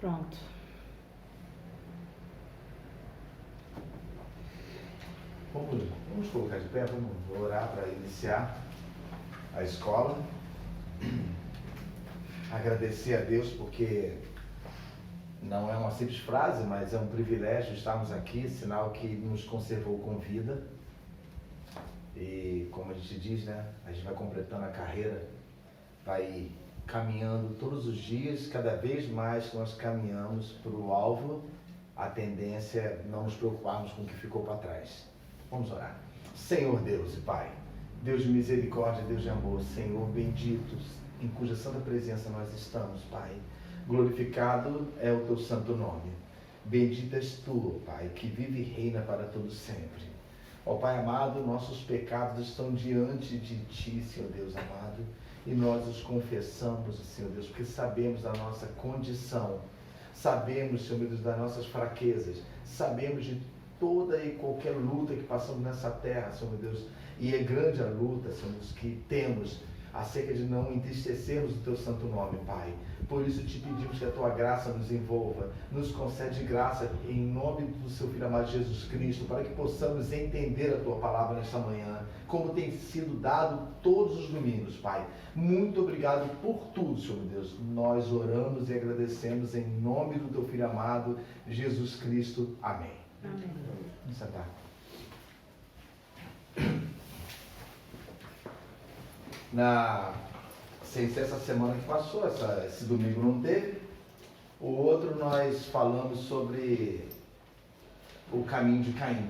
Pronto. Vamos colocar de pé, vamos orar para iniciar a escola. Agradecer a Deus porque não é uma simples frase, mas é um privilégio estarmos aqui, sinal que nos conservou com vida. E como a gente diz, né, a gente vai completando a carreira, vai caminhando todos os dias, cada vez mais que nós caminhamos para o alvo, a tendência é não nos preocuparmos com o que ficou para trás. Vamos orar. Senhor Deus e Pai, Deus de misericórdia, Deus de amor, Senhor bendito, em cuja santa presença nós estamos, Pai. Glorificado é o teu santo nome. Bendito és tu, Pai, que vive e reina para todo sempre. Ó Pai amado, nossos pecados estão diante de ti, Senhor Deus amado, e nós os confessamos, Senhor Deus, porque sabemos da nossa condição, sabemos, Senhor Deus, das nossas fraquezas, sabemos de toda e qualquer luta que passamos nessa terra, Senhor Deus, e é grande a luta, Senhor Deus, que temos acerca de não entristecermos o teu santo nome, Pai. Por isso te pedimos que a tua graça nos envolva, nos concede graça em nome do seu Filho amado Jesus Cristo, para que possamos entender a tua palavra nesta manhã, como tem sido dado todos os domingos, Pai. Muito obrigado por tudo, Senhor Deus. Nós oramos e agradecemos em nome do teu Filho amado, Jesus Cristo. Amém. Amém. Vamos sentar. Sem ser essa semana que passou, esse domingo não teve. O outro nós falamos sobre o caminho de Caim.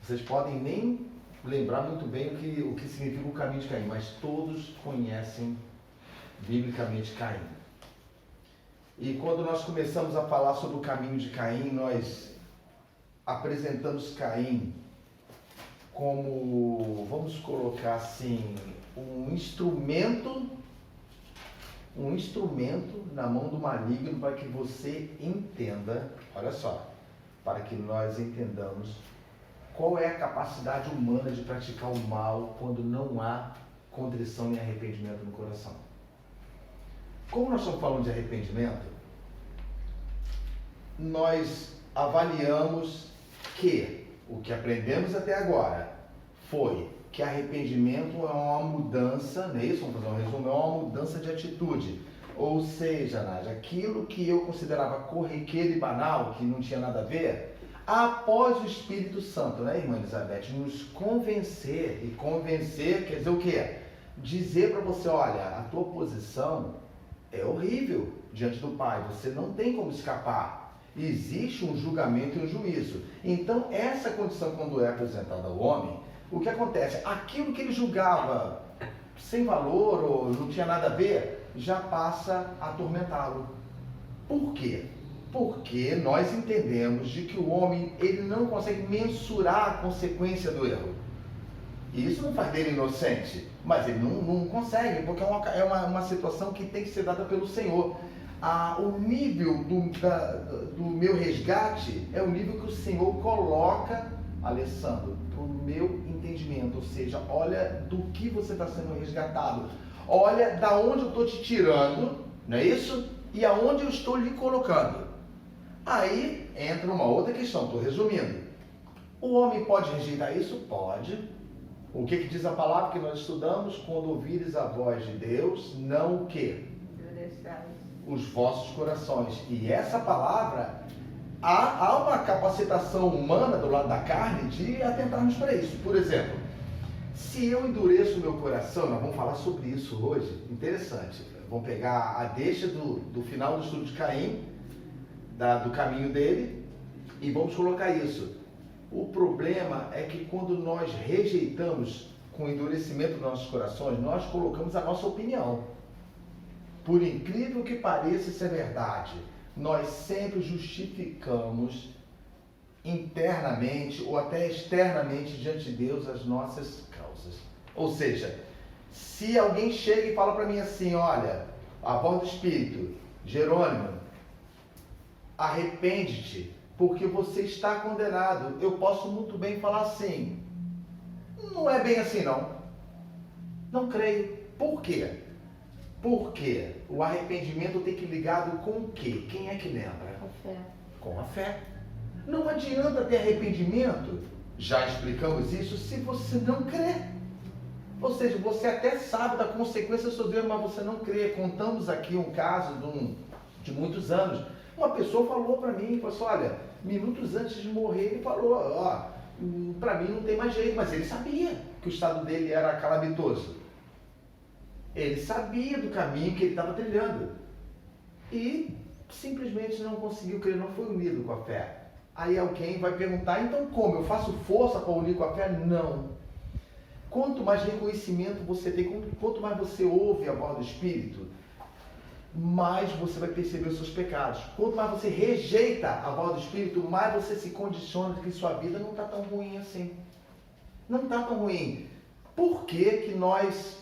Vocês podem nem lembrar muito bem o que significa o caminho de Caim, mas todos conhecem biblicamente Caim. E quando nós começamos a falar sobre o caminho de Caim, nós apresentamos Caim como, vamos colocar assim, um instrumento na mão do maligno para que você entenda, olha só, para que nós entendamos qual é a capacidade humana de praticar o mal quando não há contrição nem arrependimento no coração. Como nós estamos falando de arrependimento, nós avaliamos que o que aprendemos até agora foi que arrependimento é uma mudança, não é isso? Vamos fazer um resumo, é uma mudança de atitude. Ou seja, Nádia, aquilo que eu considerava corriqueiro e banal, que não tinha nada a ver, após o Espírito Santo, né, irmã Elizabeth, nos convencer, e convencer quer dizer o quê? Dizer para você, olha, a tua posição é horrível diante do Pai, você não tem como escapar. Existe um julgamento e um juízo. Então, essa condição, quando é apresentada ao homem, o que acontece? Aquilo que ele julgava sem valor ou não tinha nada a ver, já passa a atormentá-lo. Por quê? Porque nós entendemos de que o homem ele não consegue mensurar a consequência do erro. E isso não faz dele inocente, mas ele não consegue, porque é uma situação que tem que ser dada pelo Senhor. O nível do meu resgate é o nível que o Senhor coloca, Alessandro, para o meu entendimento. Ou seja, olha do que você está sendo resgatado. Olha da onde eu estou te tirando, não é isso? E aonde eu estou lhe colocando. Aí entra uma outra questão, estou resumindo. O homem pode rejeitar isso? Pode. O que diz a palavra que nós estudamos? Quando ouvires a voz de Deus, não o quê? Os vossos corações. E essa palavra, há uma capacitação humana do lado da carne de atentarmos para isso. Por exemplo, se eu endureço o meu coração, nós vamos falar sobre isso hoje, interessante. Vamos pegar a deixa do final do estudo de Caim, do caminho dele, e vamos colocar isso. O problema é que quando nós rejeitamos com o endurecimento dos nossos corações, nós colocamos a nossa opinião. Por incrível que pareça, isso é verdade. Nós sempre justificamos internamente ou até externamente diante de Deus as nossas causas. Ou seja, se alguém chega e fala para mim assim, olha, a voz do Espírito, Jerônimo, arrepende-te, porque você está condenado. Eu posso muito bem falar assim, não é bem assim não. Não creio. Por quê? Por quê? O arrependimento tem que ir ligado com o quê? Quem é que lembra? Com fé. Com a fé. Não adianta ter arrependimento, já explicamos isso, se você não crê. Ou seja, você até sabe da consequência do seu Deus, mas você não crê. Contamos aqui um caso de muitos anos. Uma pessoa falou para mim, falou assim, olha, minutos antes de morrer, ele falou, ó, para mim não tem mais jeito, mas ele sabia que o estado dele era calamitoso. Ele sabia do caminho que ele estava trilhando. E simplesmente não conseguiu crer, não foi unido com a fé. Aí alguém vai perguntar, então como? Eu faço força para unir com a fé? Não. Quanto mais reconhecimento você tem, quanto mais você ouve a voz do Espírito, mais você vai perceber os seus pecados. Quanto mais você rejeita a voz do Espírito, mais você se condiciona de que sua vida não está tão ruim assim. Não está tão ruim. Por que nós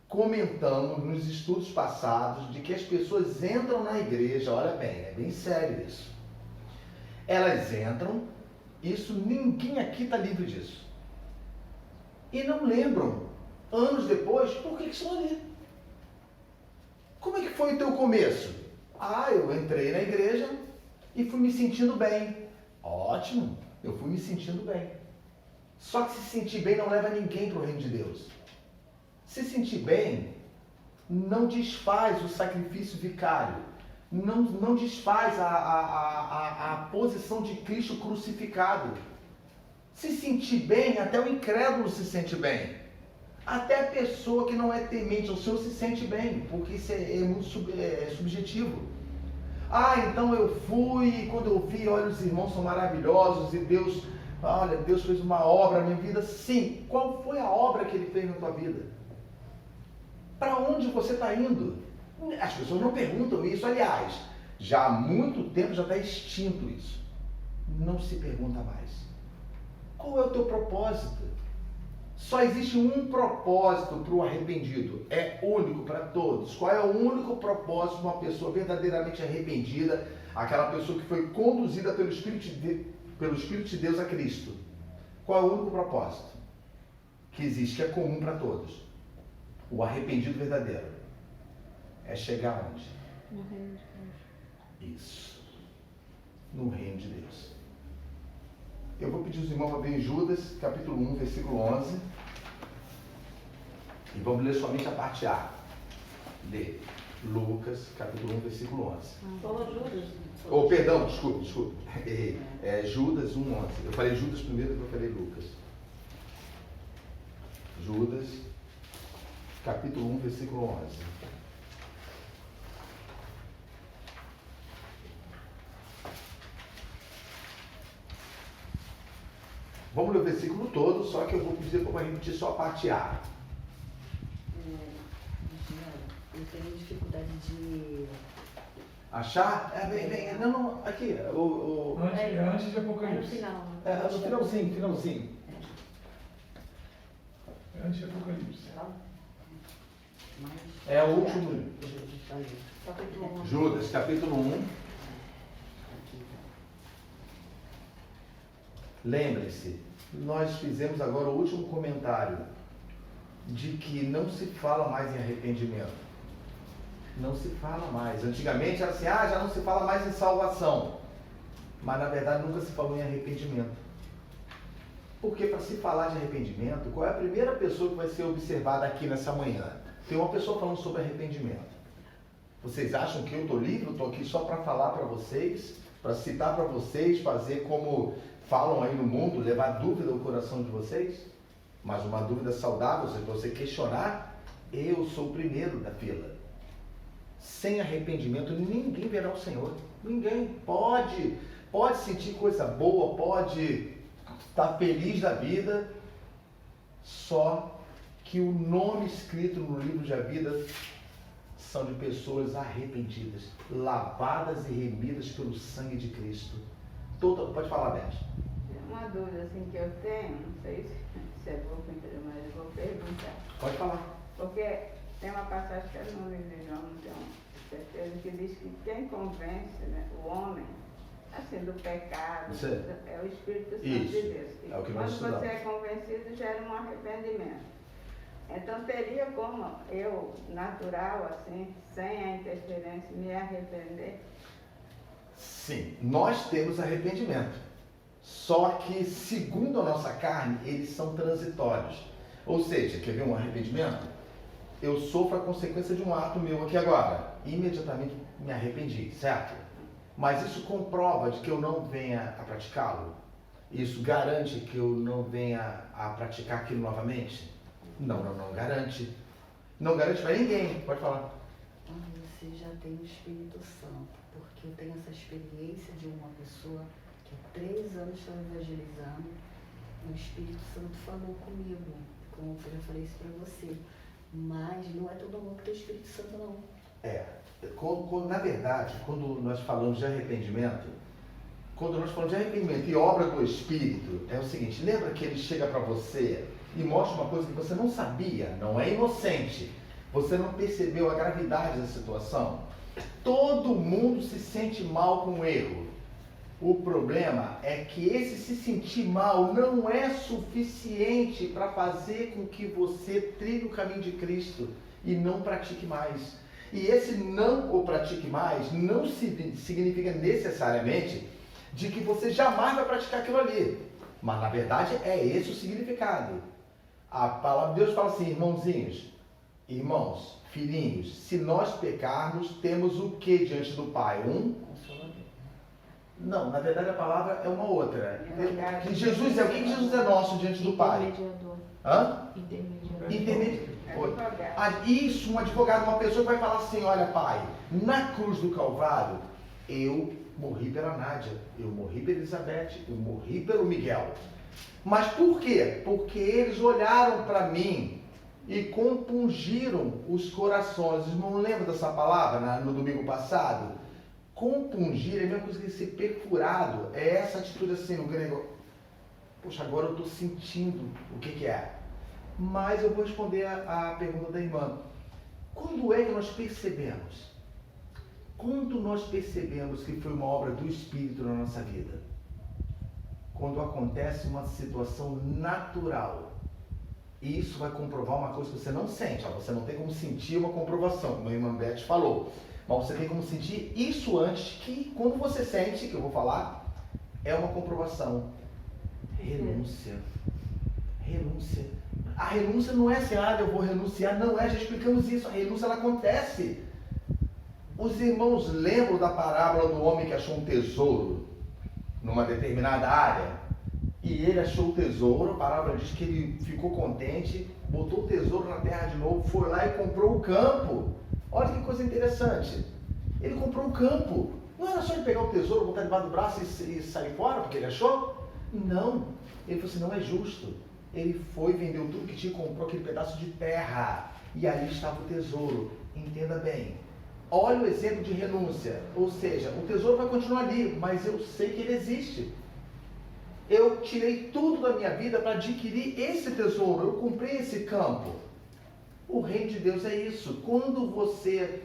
comentamos nos estudos passados de que as pessoas entram na igreja, olha bem, é bem sério isso. Elas entram, isso ninguém aqui está livre disso. E não lembram, anos depois, por que estão ali. Como é que foi o teu começo? Ah, eu entrei na igreja e fui me sentindo bem. Ótimo, eu fui me sentindo bem. Só que se sentir bem não leva ninguém para o reino de Deus. Se sentir bem não desfaz o sacrifício vicário, não desfaz a posição de Cristo crucificado. Se sentir bem, até o incrédulo se sente bem. Até a pessoa que não é temente ao Senhor se sente bem, porque isso é muito subjetivo. Ah, então eu fui e quando eu vi, olha, os irmãos são maravilhosos e Deus, olha, Deus fez uma obra na minha vida. Sim, qual foi a obra que Ele fez na tua vida? Para onde você está indo? As pessoas não perguntam isso. Aliás, já há muito tempo já está extinto isso. Não se pergunta mais. Qual é o teu propósito? Só existe um propósito para o arrependido. É único para todos. Qual é o único propósito de uma pessoa verdadeiramente arrependida? Aquela pessoa que foi conduzida pelo Espírito de Deus a Cristo. Qual é o único propósito que existe, que é comum para todos? O arrependido verdadeiro é chegar onde? No reino de Deus. Isso. No reino de Deus. Eu vou pedir os irmãos para ver em Judas, capítulo 1, versículo 11. E vamos ler somente a parte A. Lê. Lucas, capítulo 1, versículo 11. Falou Judas. Oh, perdão, desculpe. É Judas 1, 11. Eu falei Judas primeiro, depois eu falei Lucas. Judas, capítulo 1, versículo 11. Vamos ler o versículo todo, só que eu vou pedir para repetir só a parte A. Eu tenho dificuldade de... Achar? Não, aqui. Antes de Apocalipse. No final. No finalzinho. Antes de Apocalipse. É o último. Capítulo 1. Judas, capítulo 1. Lembre-se, nós fizemos agora o último comentário de que não se fala mais em arrependimento. Não se fala mais. Antigamente era assim, já não se fala mais em salvação. Mas na verdade nunca se falou em arrependimento. Porque para se falar de arrependimento, qual é a primeira pessoa que vai ser observada aqui nessa manhã? Tem uma pessoa falando sobre arrependimento. Vocês acham que eu estou livre? Eu estou aqui só para falar para vocês, para citar para vocês, fazer como falam aí no mundo, levar dúvida ao coração de vocês? Mas uma dúvida saudável, se você questionar, eu sou o primeiro da fila. Sem arrependimento, ninguém verá o Senhor. Ninguém pode sentir coisa boa, pode estar feliz da vida, só que o nome escrito no livro da vida são de pessoas arrependidas, lavadas e remidas pelo sangue de Cristo. Pode falar, Beth. Uma dúvida assim que eu tenho, não sei se é boa para entender, mas eu vou perguntar. Pode falar. Porque tem uma passagem que eu não livro, não tenho certeza, que diz que quem convence, né, o homem, assim, do pecado, é o Espírito Santo de Deus. E é o que nós quando estudamos. você é convencido, gera um arrependimento. Então teria como eu, natural, assim, sem a interferência, me arrepender? Sim, nós temos arrependimento. Só que, segundo a nossa carne, eles são transitórios. Ou seja, quer ver um arrependimento? Eu sofro a consequência de um ato meu aqui agora. Imediatamente me arrependi, certo? Mas isso comprova de que eu não venha a praticá-lo? Isso garante que eu não venha a praticar aquilo novamente? Não garante. Não garante para ninguém. Pode falar. Você já tem o Espírito Santo, porque eu tenho essa experiência de uma pessoa que há 3 anos estava evangelizando, o Espírito Santo falou comigo, como eu já falei isso para você, mas não é todo mundo que tem o Espírito Santo, não. Na verdade, quando nós falamos de arrependimento, e obra do Espírito, é o seguinte, lembra que ele chega para você e mostra uma coisa que você não sabia, não é inocente, você não percebeu a gravidade da situação? Todo mundo se sente mal com o erro. O problema é que esse se sentir mal não é suficiente para fazer com que você trilhe o caminho de Cristo e não pratique mais. E esse não o pratique mais não significa necessariamente de que você jamais vai praticar aquilo ali. Mas na verdade é esse o significado. A palavra de Deus fala assim, irmãos, filhinhos, se nós pecarmos, temos o que diante do Pai? Não, na verdade a palavra é uma outra. Que Jesus o que Jesus é nosso diante do Pai? Intermediador. Hã? Intermediador. Isso, um advogado, uma pessoa que vai falar assim, olha Pai, na cruz do Calvário, eu morri pela Nádia, eu morri pela Elizabeth, eu morri pelo Miguel. Mas por quê? Porque eles olharam para mim e compungiram os corações. Vocês não lembram dessa palavra no domingo passado? Compungir é a mesma coisa que ser perfurado. É essa atitude assim no grego. Poxa, agora eu estou sentindo o que é. Mas eu vou responder a pergunta da irmã. Quando é que nós percebemos? Quando nós percebemos que foi uma obra do Espírito na nossa vida? Quando acontece uma situação natural. E isso vai comprovar uma coisa que você não sente. Você não tem como sentir uma comprovação, como a irmã Beth falou. Mas você tem como sentir isso antes, que quando você sente, que eu vou falar, é uma comprovação. Renúncia. A renúncia não é assim, eu vou renunciar. Não é, já explicamos isso. A renúncia, ela acontece. Os irmãos lembram da parábola do homem que achou um tesouro numa determinada área? E ele achou o tesouro, a parábola diz que ele ficou contente, botou o tesouro na terra de novo, foi lá e comprou o campo. Olha que coisa interessante. Ele comprou um campo. Não era só ele pegar o tesouro, botar debaixo do braço e sair fora, porque ele achou? Não. Ele falou assim, não é justo. Ele foi, vendeu tudo que tinha, comprou aquele pedaço de terra. E ali estava o tesouro. Entenda bem. Olha o exemplo de renúncia. Ou seja, o tesouro vai continuar ali, mas eu sei que ele existe. Eu tirei tudo da minha vida para adquirir esse tesouro. Eu comprei esse campo. O reino de Deus é isso. Quando você,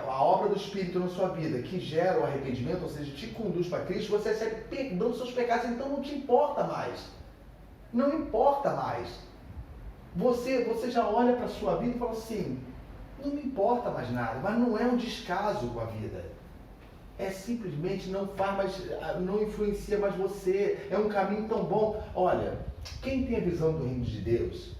a obra do Espírito na sua vida, que gera o arrependimento, ou seja, te conduz para Cristo, você recebe perdão dos seus pecados, então não te importa mais. Não importa mais. Você já olha para a sua vida e fala assim, não me importa mais nada, mas não é um descaso com a vida. É simplesmente não influencia mais você. É um caminho tão bom. Olha, quem tem a visão do reino de Deus,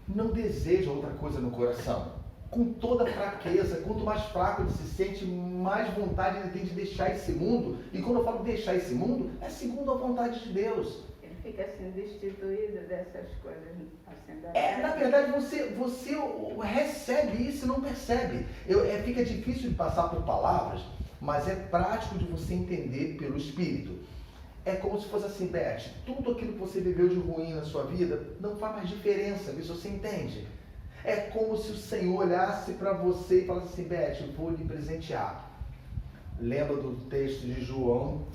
não deseja outra coisa no coração. Com toda fraqueza, quanto mais fraco ele se sente, mais vontade ele tem de deixar esse mundo. E quando eu falo deixar esse mundo, é segundo a vontade de Deus. Ele fica assim destituído dessas coisas. Assim, Na verdade, você recebe isso e não percebe. Fica difícil de passar por palavras, mas é prático de você entender pelo Espírito. É como se fosse assim, Beth, tudo aquilo que você viveu de ruim na sua vida não faz mais diferença, isso você entende? É como se o Senhor olhasse para você e falasse assim, Beth, eu vou lhe presentear. Lembra do texto de João,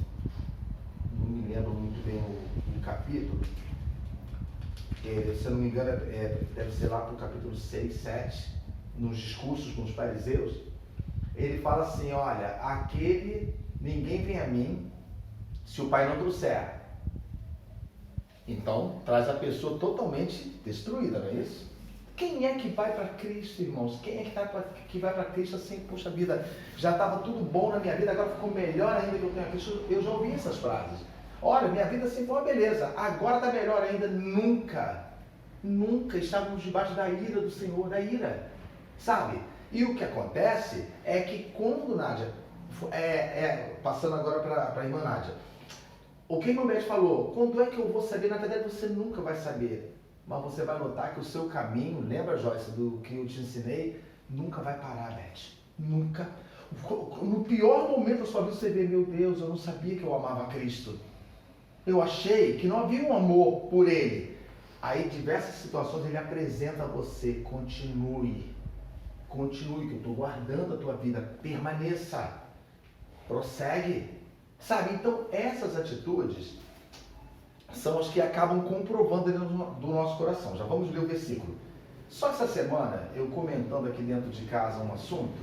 não me lembro muito bem o capítulo, se eu não me engano, deve ser lá para o capítulo 6, 7, nos discursos com os fariseus. Ele fala assim, olha, ninguém vem a mim se o Pai não trouxer. Então, traz a pessoa totalmente destruída, não é isso? Quem é que vai para Cristo, irmãos? Quem é que vai para Cristo assim, poxa vida, já estava tudo bom na minha vida, agora ficou melhor ainda que eu tenho a Cristo? Eu já ouvi essas frases. Olha, minha vida sempre foi uma beleza, agora está melhor ainda. Nunca estávamos debaixo da ira do Senhor, da ira, sabe? E o que acontece é que quando Nádia, passando agora para a irmã Nádia, o que a irmã Beth falou, quando é que eu vou saber? Na verdade você nunca vai saber, mas você vai notar que o seu caminho, lembra, Joyce, do que eu te ensinei, nunca vai parar, Beth, nunca. No pior momento da sua vida você vê, meu Deus, eu não sabia que eu amava Cristo, eu achei que não havia um amor por Ele. Aí diversas situações Ele apresenta a você, continue, que eu estou guardando a tua vida, permaneça, prossegue, sabe? Então essas atitudes são as que acabam comprovando dentro do nosso coração. Já vamos ler o versículo. Só que essa semana, eu comentando aqui dentro de casa um assunto,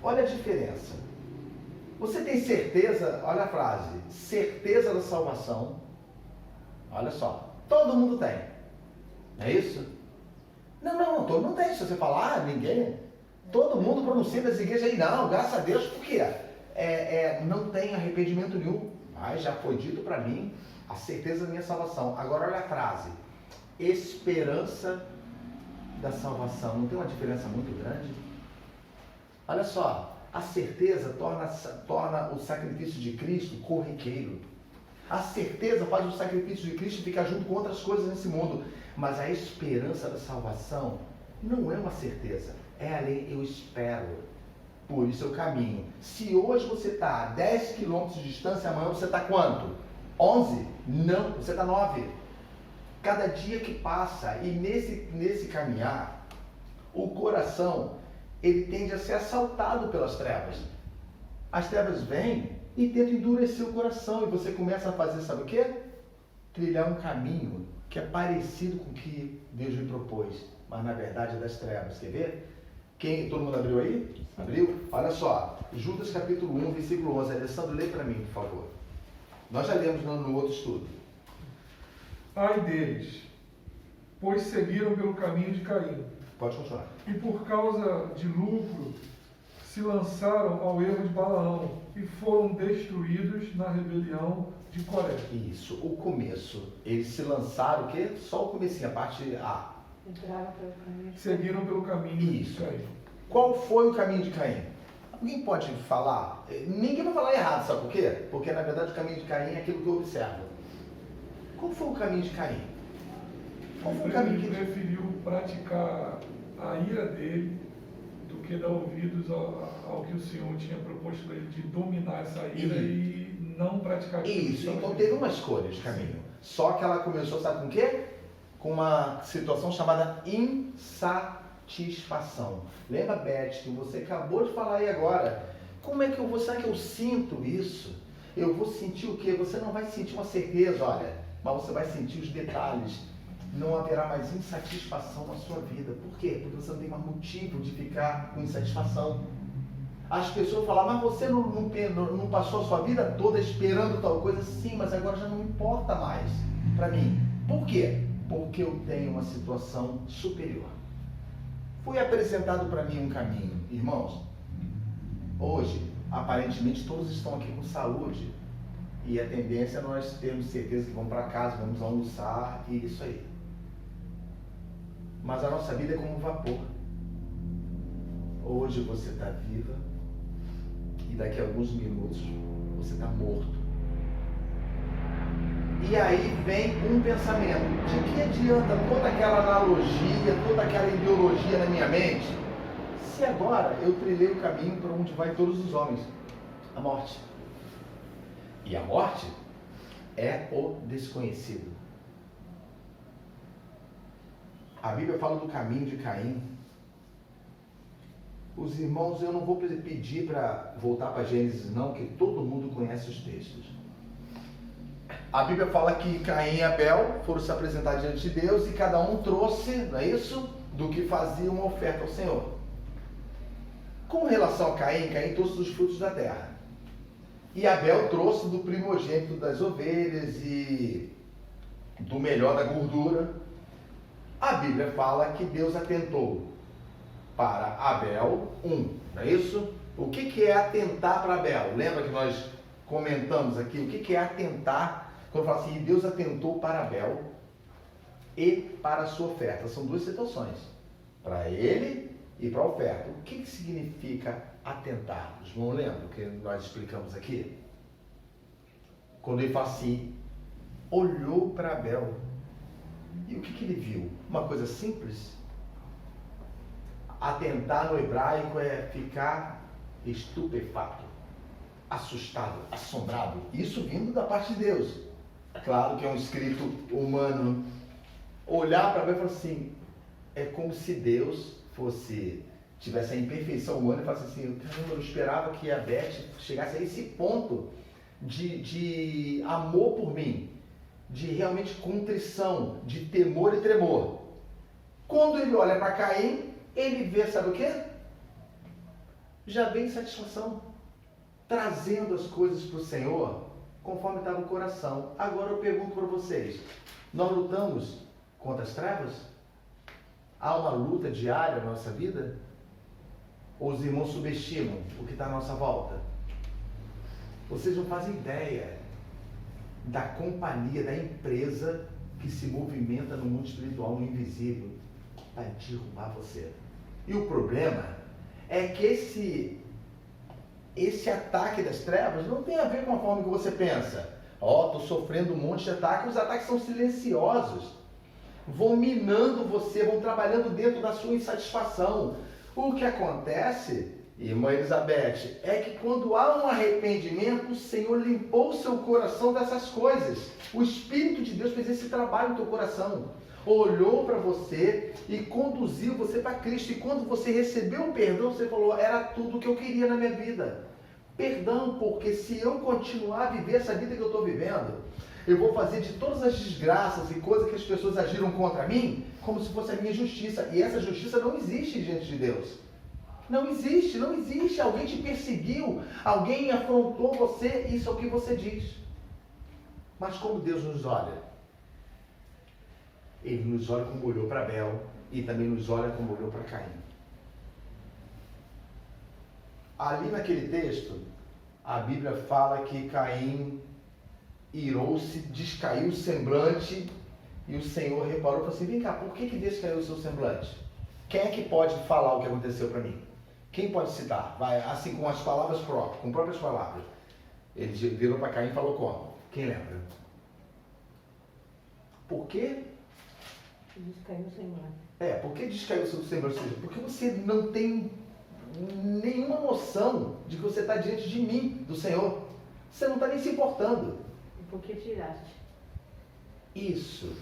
olha a diferença. Você tem certeza, olha a frase, certeza da salvação, olha só, todo mundo tem, não é isso? Não, todo mundo tem. Se você falar, ninguém, todo mundo pronuncia das igrejas aí, não, graças a Deus, por quê? Não tem arrependimento nenhum, mas já foi dito para mim a certeza da minha salvação. Agora olha a frase, esperança da salvação, não tem uma diferença muito grande? Olha só, a certeza torna o sacrifício de Cristo corriqueiro. A certeza faz o sacrifício de Cristo ficar junto com outras coisas nesse mundo. Mas a esperança da salvação não é uma certeza. É além, eu espero. Por isso eu caminho. Se hoje você está a 10 quilômetros de distância, amanhã você está quanto? 11? Não, você está 9. Cada dia que passa, e nesse caminhar, o coração, ele tende a ser assaltado pelas trevas. As trevas vêm e tentam endurecer o coração, e você começa a fazer, sabe o quê? Trilhar um caminho que é parecido com o que Deus lhe propôs, mas na verdade é das trevas. Quer ver? Todo mundo abriu aí? Abriu? Olha só, Judas capítulo 1, versículo 11. Alessandro, lê para mim, por favor. Nós já lemos no outro estudo. Ai deles, pois seguiram pelo caminho de Caim. Pode continuar. E por causa de lucro, se lançaram ao erro de Balaão e foram destruídos na rebelião de Coré. Isso, o começo. Eles se lançaram, o quê? Só o comecinho, a parte A. Entraram pelo caminho. Seguiram pelo caminho Isso. de Caim. Qual foi o caminho de Caim? Alguém pode falar? Ninguém vai falar errado, sabe por quê? Porque na verdade o caminho de Caim é aquilo que eu observo. Qual foi o caminho de Caim? Qual foi o caminho Ele que... preferiu praticar a ira dele do que dar ouvidos ao que o Senhor tinha proposto para ele, de dominar essa ira e não praticar Isso, então teve uma escolha de caminho. Só que ela começou, sabe com o quê? Com uma situação chamada insatisfação. Lembra, Beth, que você acabou de falar aí agora. Como é que eu vou, será que eu sinto isso? Eu vou sentir o quê? Você não vai sentir uma certeza, olha, mas você vai sentir os detalhes. Não haverá mais insatisfação na sua vida. Por quê? Porque você não tem mais motivo de ficar com insatisfação. As pessoas falam, mas você não passou a sua vida toda esperando tal coisa? Sim, mas agora já não importa mais para mim. Por quê? Porque eu tenho uma situação superior. Foi apresentado para mim um caminho. Irmãos, hoje, aparentemente, todos estão aqui com saúde. E a tendência é nós termos certeza que vamos para casa, vamos almoçar e isso aí. Mas a nossa vida é como um vapor. Hoje você está viva e daqui a alguns minutos você está morto. E aí vem um pensamento. De que adianta toda aquela analogia, toda aquela ideologia na minha mente, se agora eu trilhei o caminho para onde vai todos os homens? A morte. E a morte é o desconhecido. A Bíblia fala do caminho de Caim. Os irmãos, eu não vou pedir para voltar para Gênesis não, que todo mundo conhece os textos. A Bíblia fala que Caim e Abel foram se apresentar diante de Deus e cada um trouxe, não é isso? Do que fazia uma oferta ao Senhor. Com relação a Caim, Caim trouxe dos frutos da terra. E Abel trouxe do primogênito das ovelhas e do melhor da gordura. A Bíblia fala que Deus atentou para Abel, não é isso? O que é atentar para Abel? Lembra que nós comentamos aqui, o que é atentar? Quando fala assim, Deus atentou para Abel e para a sua oferta. São duas situações, para ele e para a oferta. O que significa atentar? João, lembra que nós explicamos aqui? Quando ele fala assim, olhou para Abel. E o que ele viu? Uma coisa simples. Atentar no hebraico é ficar estupefato, assustado, assombrado. Isso vindo da parte de Deus. Claro que é um escrito humano. Olhar para Abel e falar assim, é como se Deus tivesse a imperfeição humana e falasse assim, caramba, eu esperava que a Beth chegasse a esse ponto de amor por mim, de realmente contrição, de temor e tremor. Quando ele olha para Caim, ele vê, sabe o quê? Já vem satisfação, trazendo as coisas para o Senhor, conforme está no coração. Agora eu pergunto para vocês, nós lutamos contra as trevas? Há uma luta diária na nossa vida? Ou os irmãos subestimam o que está à nossa volta? Vocês não fazem ideia da companhia, da empresa que se movimenta no mundo espiritual, no invisível, para derrubar você. E o problema é que esse ataque das trevas não tem a ver com a forma que você pensa. Estou sofrendo um monte de ataques. Os ataques são silenciosos. Vão minando você, vão trabalhando dentro da sua insatisfação. O que acontece, irmã Elizabeth, é que quando há um arrependimento, o Senhor limpou o seu coração dessas coisas. O Espírito de Deus fez esse trabalho no teu coração. Olhou para você e conduziu você para Cristo. E quando você recebeu o perdão, você falou, era tudo o que eu queria na minha vida. Perdão, porque se eu continuar a viver essa vida que eu estou vivendo, eu vou fazer de todas as desgraças e coisas que as pessoas agiram contra mim, como se fosse a minha justiça. E essa justiça não existe diante de Deus. Não existe, não existe. Alguém te perseguiu, alguém afrontou você, isso é o que você diz. Mas como Deus nos olha? Ele nos olha como olhou para Abel e também nos olha como olhou para Caim. Ali naquele texto, a Bíblia fala que Caim irou-se, descaiu o semblante e o Senhor reparou e falou assim, vem cá, por que descaiu o seu semblante? Quem é que pode falar o que aconteceu para mim? Quem pode citar? Vai, assim, com as palavras próprias, com próprias palavras. Ele virou para Caim e falou como? Quem lembra? Por que descaiu o semblante? Por que descaiu o seu semblante? Porque você não tem nenhuma noção de que você está diante de mim, do Senhor. Você não está nem se importando. E por que tiraste? Isso.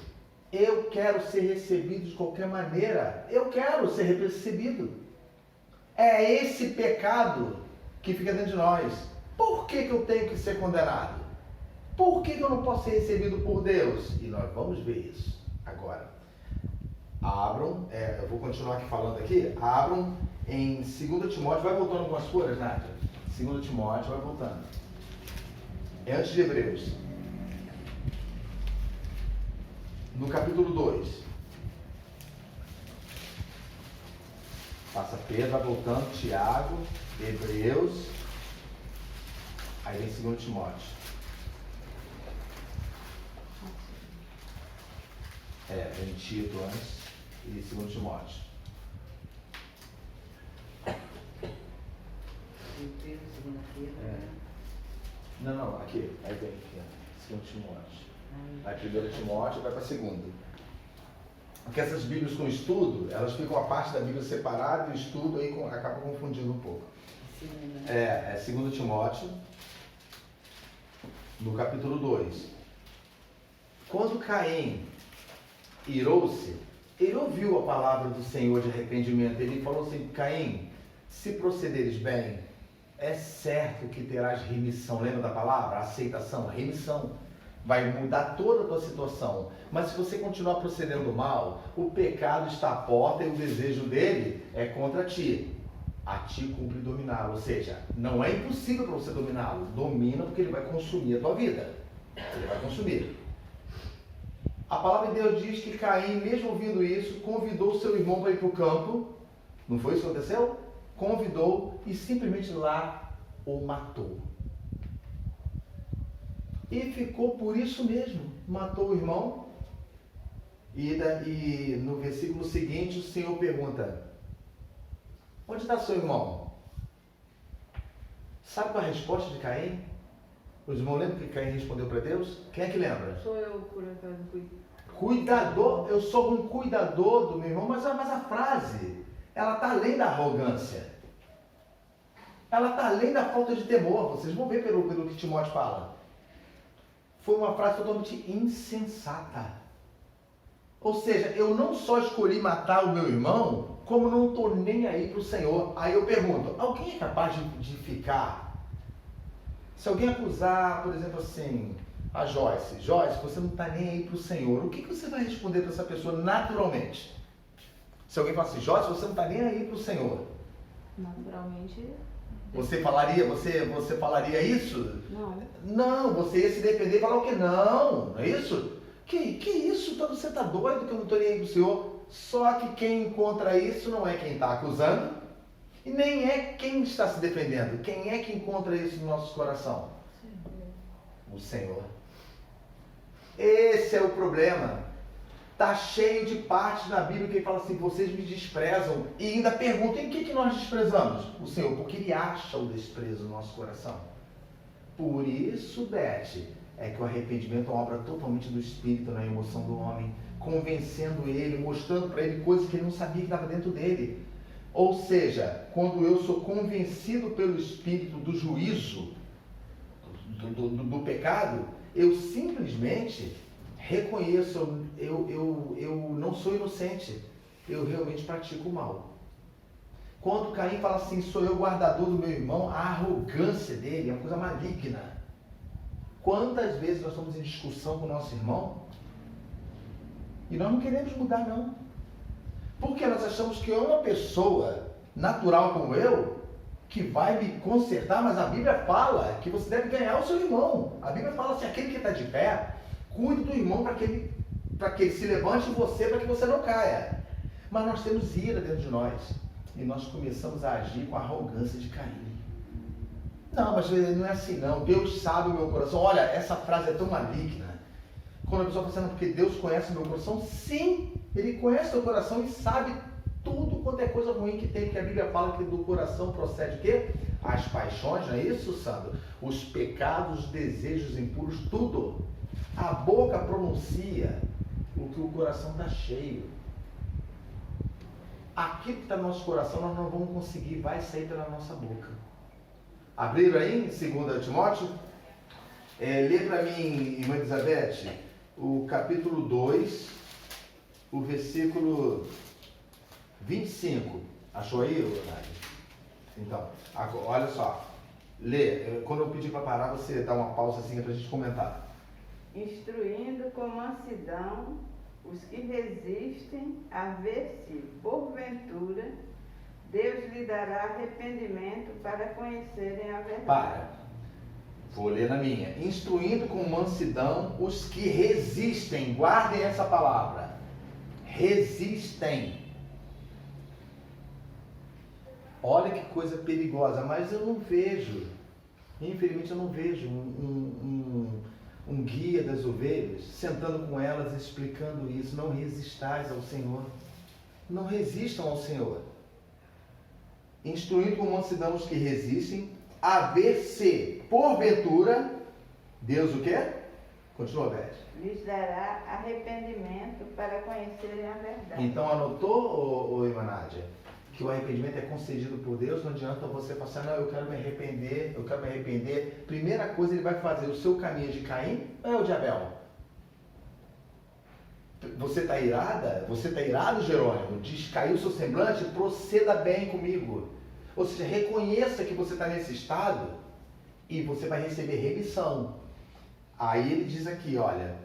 Eu quero ser recebido de qualquer maneira. Eu quero ser recebido. É esse pecado que fica dentro de nós. Por que eu tenho que ser condenado? Por que eu não posso ser recebido por Deus? E nós vamos ver isso agora. Abram, eu vou continuar aqui falando aqui. Abram em 2 Timóteo. Vai voltando algumas folhas, Nádia? 2 Timóteo, vai voltando. É antes de Hebreus. No capítulo 2. Passa Pedro, vai voltando, Tiago, Hebreus, aí vem 2 Timóteo. Vem Tito antes e 2 Timóteo. Segunda-feira. Não, aqui, aí vem aqui, 2 Timóteo. Aí 1 Timóteo vai para 2. Porque essas Bíblias com estudo, elas ficam a parte da Bíblia separada e o estudo aí acaba confundindo um pouco. 2 Timóteo, no capítulo 2. Quando Caim irou-se, ele ouviu a palavra do Senhor de arrependimento. Ele falou assim, Caim, se procederes bem, é certo que terás remissão. Lembra da palavra? Aceitação, remissão. Vai mudar toda a tua situação. Mas se você continuar procedendo mal, o pecado está à porta e o desejo dele é contra ti. A ti cumpre dominá-lo. Ou seja, não é impossível para você dominá-lo. Domina porque ele vai consumir a tua vida. Ele vai consumir. A palavra de Deus diz que Caim, mesmo ouvindo isso, convidou seu irmão para ir para o campo. Não foi isso que aconteceu? Convidou e simplesmente lá o matou. E ficou por isso mesmo. Matou o irmão. E no versículo seguinte o Senhor pergunta: onde está seu irmão? Sabe qual é a resposta de Caim? Os irmãos lembram que Caim respondeu para Deus? Quem é que lembra? Sou eu, por acaso, Cuidador, eu sou um cuidador do meu irmão, mas a frase, ela está além da arrogância. Ela está além da falta de temor. Vocês vão ver pelo que Timóteo fala. Foi uma frase totalmente insensata. Ou seja, eu não só escolhi matar o meu irmão, como não estou nem aí para o Senhor. Aí eu pergunto, alguém é capaz de ficar? Se alguém acusar, por exemplo assim, a Joyce, você não está nem aí para o Senhor, o que você vai responder para essa pessoa naturalmente? Se alguém falar assim, Joyce, você não está nem aí para o Senhor. Naturalmente. Você falaria isso? Não. Não, você ia se defender e falar o quê? Não é isso? Que isso? Você está doido que eu não estou nem aí para o Senhor? Só que quem encontra isso não é quem está acusando e nem é quem está se defendendo. Quem é que encontra isso no nosso coração? O Senhor. Esse é o problema. Está cheio de partes na Bíblia que fala assim, vocês me desprezam. E ainda perguntam, em que nós desprezamos? O Senhor, porque Ele acha o desprezo no nosso coração. Por isso, Beth, é que o arrependimento é uma obra totalmente do Espírito na emoção do homem, convencendo ele, mostrando para ele coisas que ele não sabia que estava dentro dele. Ou seja, quando eu sou convencido pelo Espírito do juízo, do pecado, eu simplesmente reconheço, eu não sou inocente, eu realmente pratico o mal. Quando Caim fala assim, sou eu guardador do meu irmão, a arrogância dele é uma coisa maligna. Quantas vezes nós estamos em discussão com o nosso irmão e nós não queremos mudar, não. Porque nós achamos que é uma pessoa natural como eu que vai me consertar, mas a Bíblia fala que você deve ganhar o seu irmão. A Bíblia fala assim, aquele que está de pé, cuide do irmão para que ele se levante em você, para que você não caia. Mas nós temos ira dentro de nós e nós começamos a agir com a arrogância de Caim. Não, mas não é assim não. Deus sabe o meu coração. Olha, essa frase é tão maligna. Quando a pessoa fala assim, porque Deus conhece o meu coração, sim, Ele conhece o teu coração e sabe tudo quanto é coisa ruim que tem, porque a Bíblia fala que do coração procede o quê? As paixões, não é isso, Sandro? Os pecados, os desejos impuros, tudo. A boca pronuncia o que o coração está cheio. Aquilo que está no nosso coração nós não vamos conseguir, vai sair pela nossa boca. Abriram aí em 2 Timóteo? Lê para mim, irmã Elizabeth, o capítulo 2, o versículo 25. Achou aí, Leonardo? Então, agora, olha só. Lê. Quando eu pedir para parar, você dá uma pausa assim para a gente comentar. Instruindo com mansidão os que resistem, a ver se, porventura, Deus lhe dará arrependimento para conhecerem a verdade. Para. Vou ler na minha. Instruindo com mansidão os que resistem. Guardem essa palavra. Resistem. Olha que coisa perigosa, mas eu não vejo. Infelizmente eu não vejo um guia das ovelhas sentando com elas explicando isso. Não resistais ao Senhor. Não resistam ao Senhor. Instruindo com mansidão os que resistem, a ver se, porventura, Deus o quê? Continua, Beth. Lhes dará arrependimento para conhecerem a verdade. Então anotou, irmã Nádia, que o arrependimento é concedido por Deus? Não adianta você passar, não, eu quero me arrepender. Primeira coisa ele vai fazer, o seu caminho de Caim ou é o de Abel? Você está irada? Você está irado, Jerônimo? Caiu o seu semblante? Proceda bem comigo. Ou seja, reconheça que você está nesse estado e você vai receber remissão. Aí ele diz aqui, olha,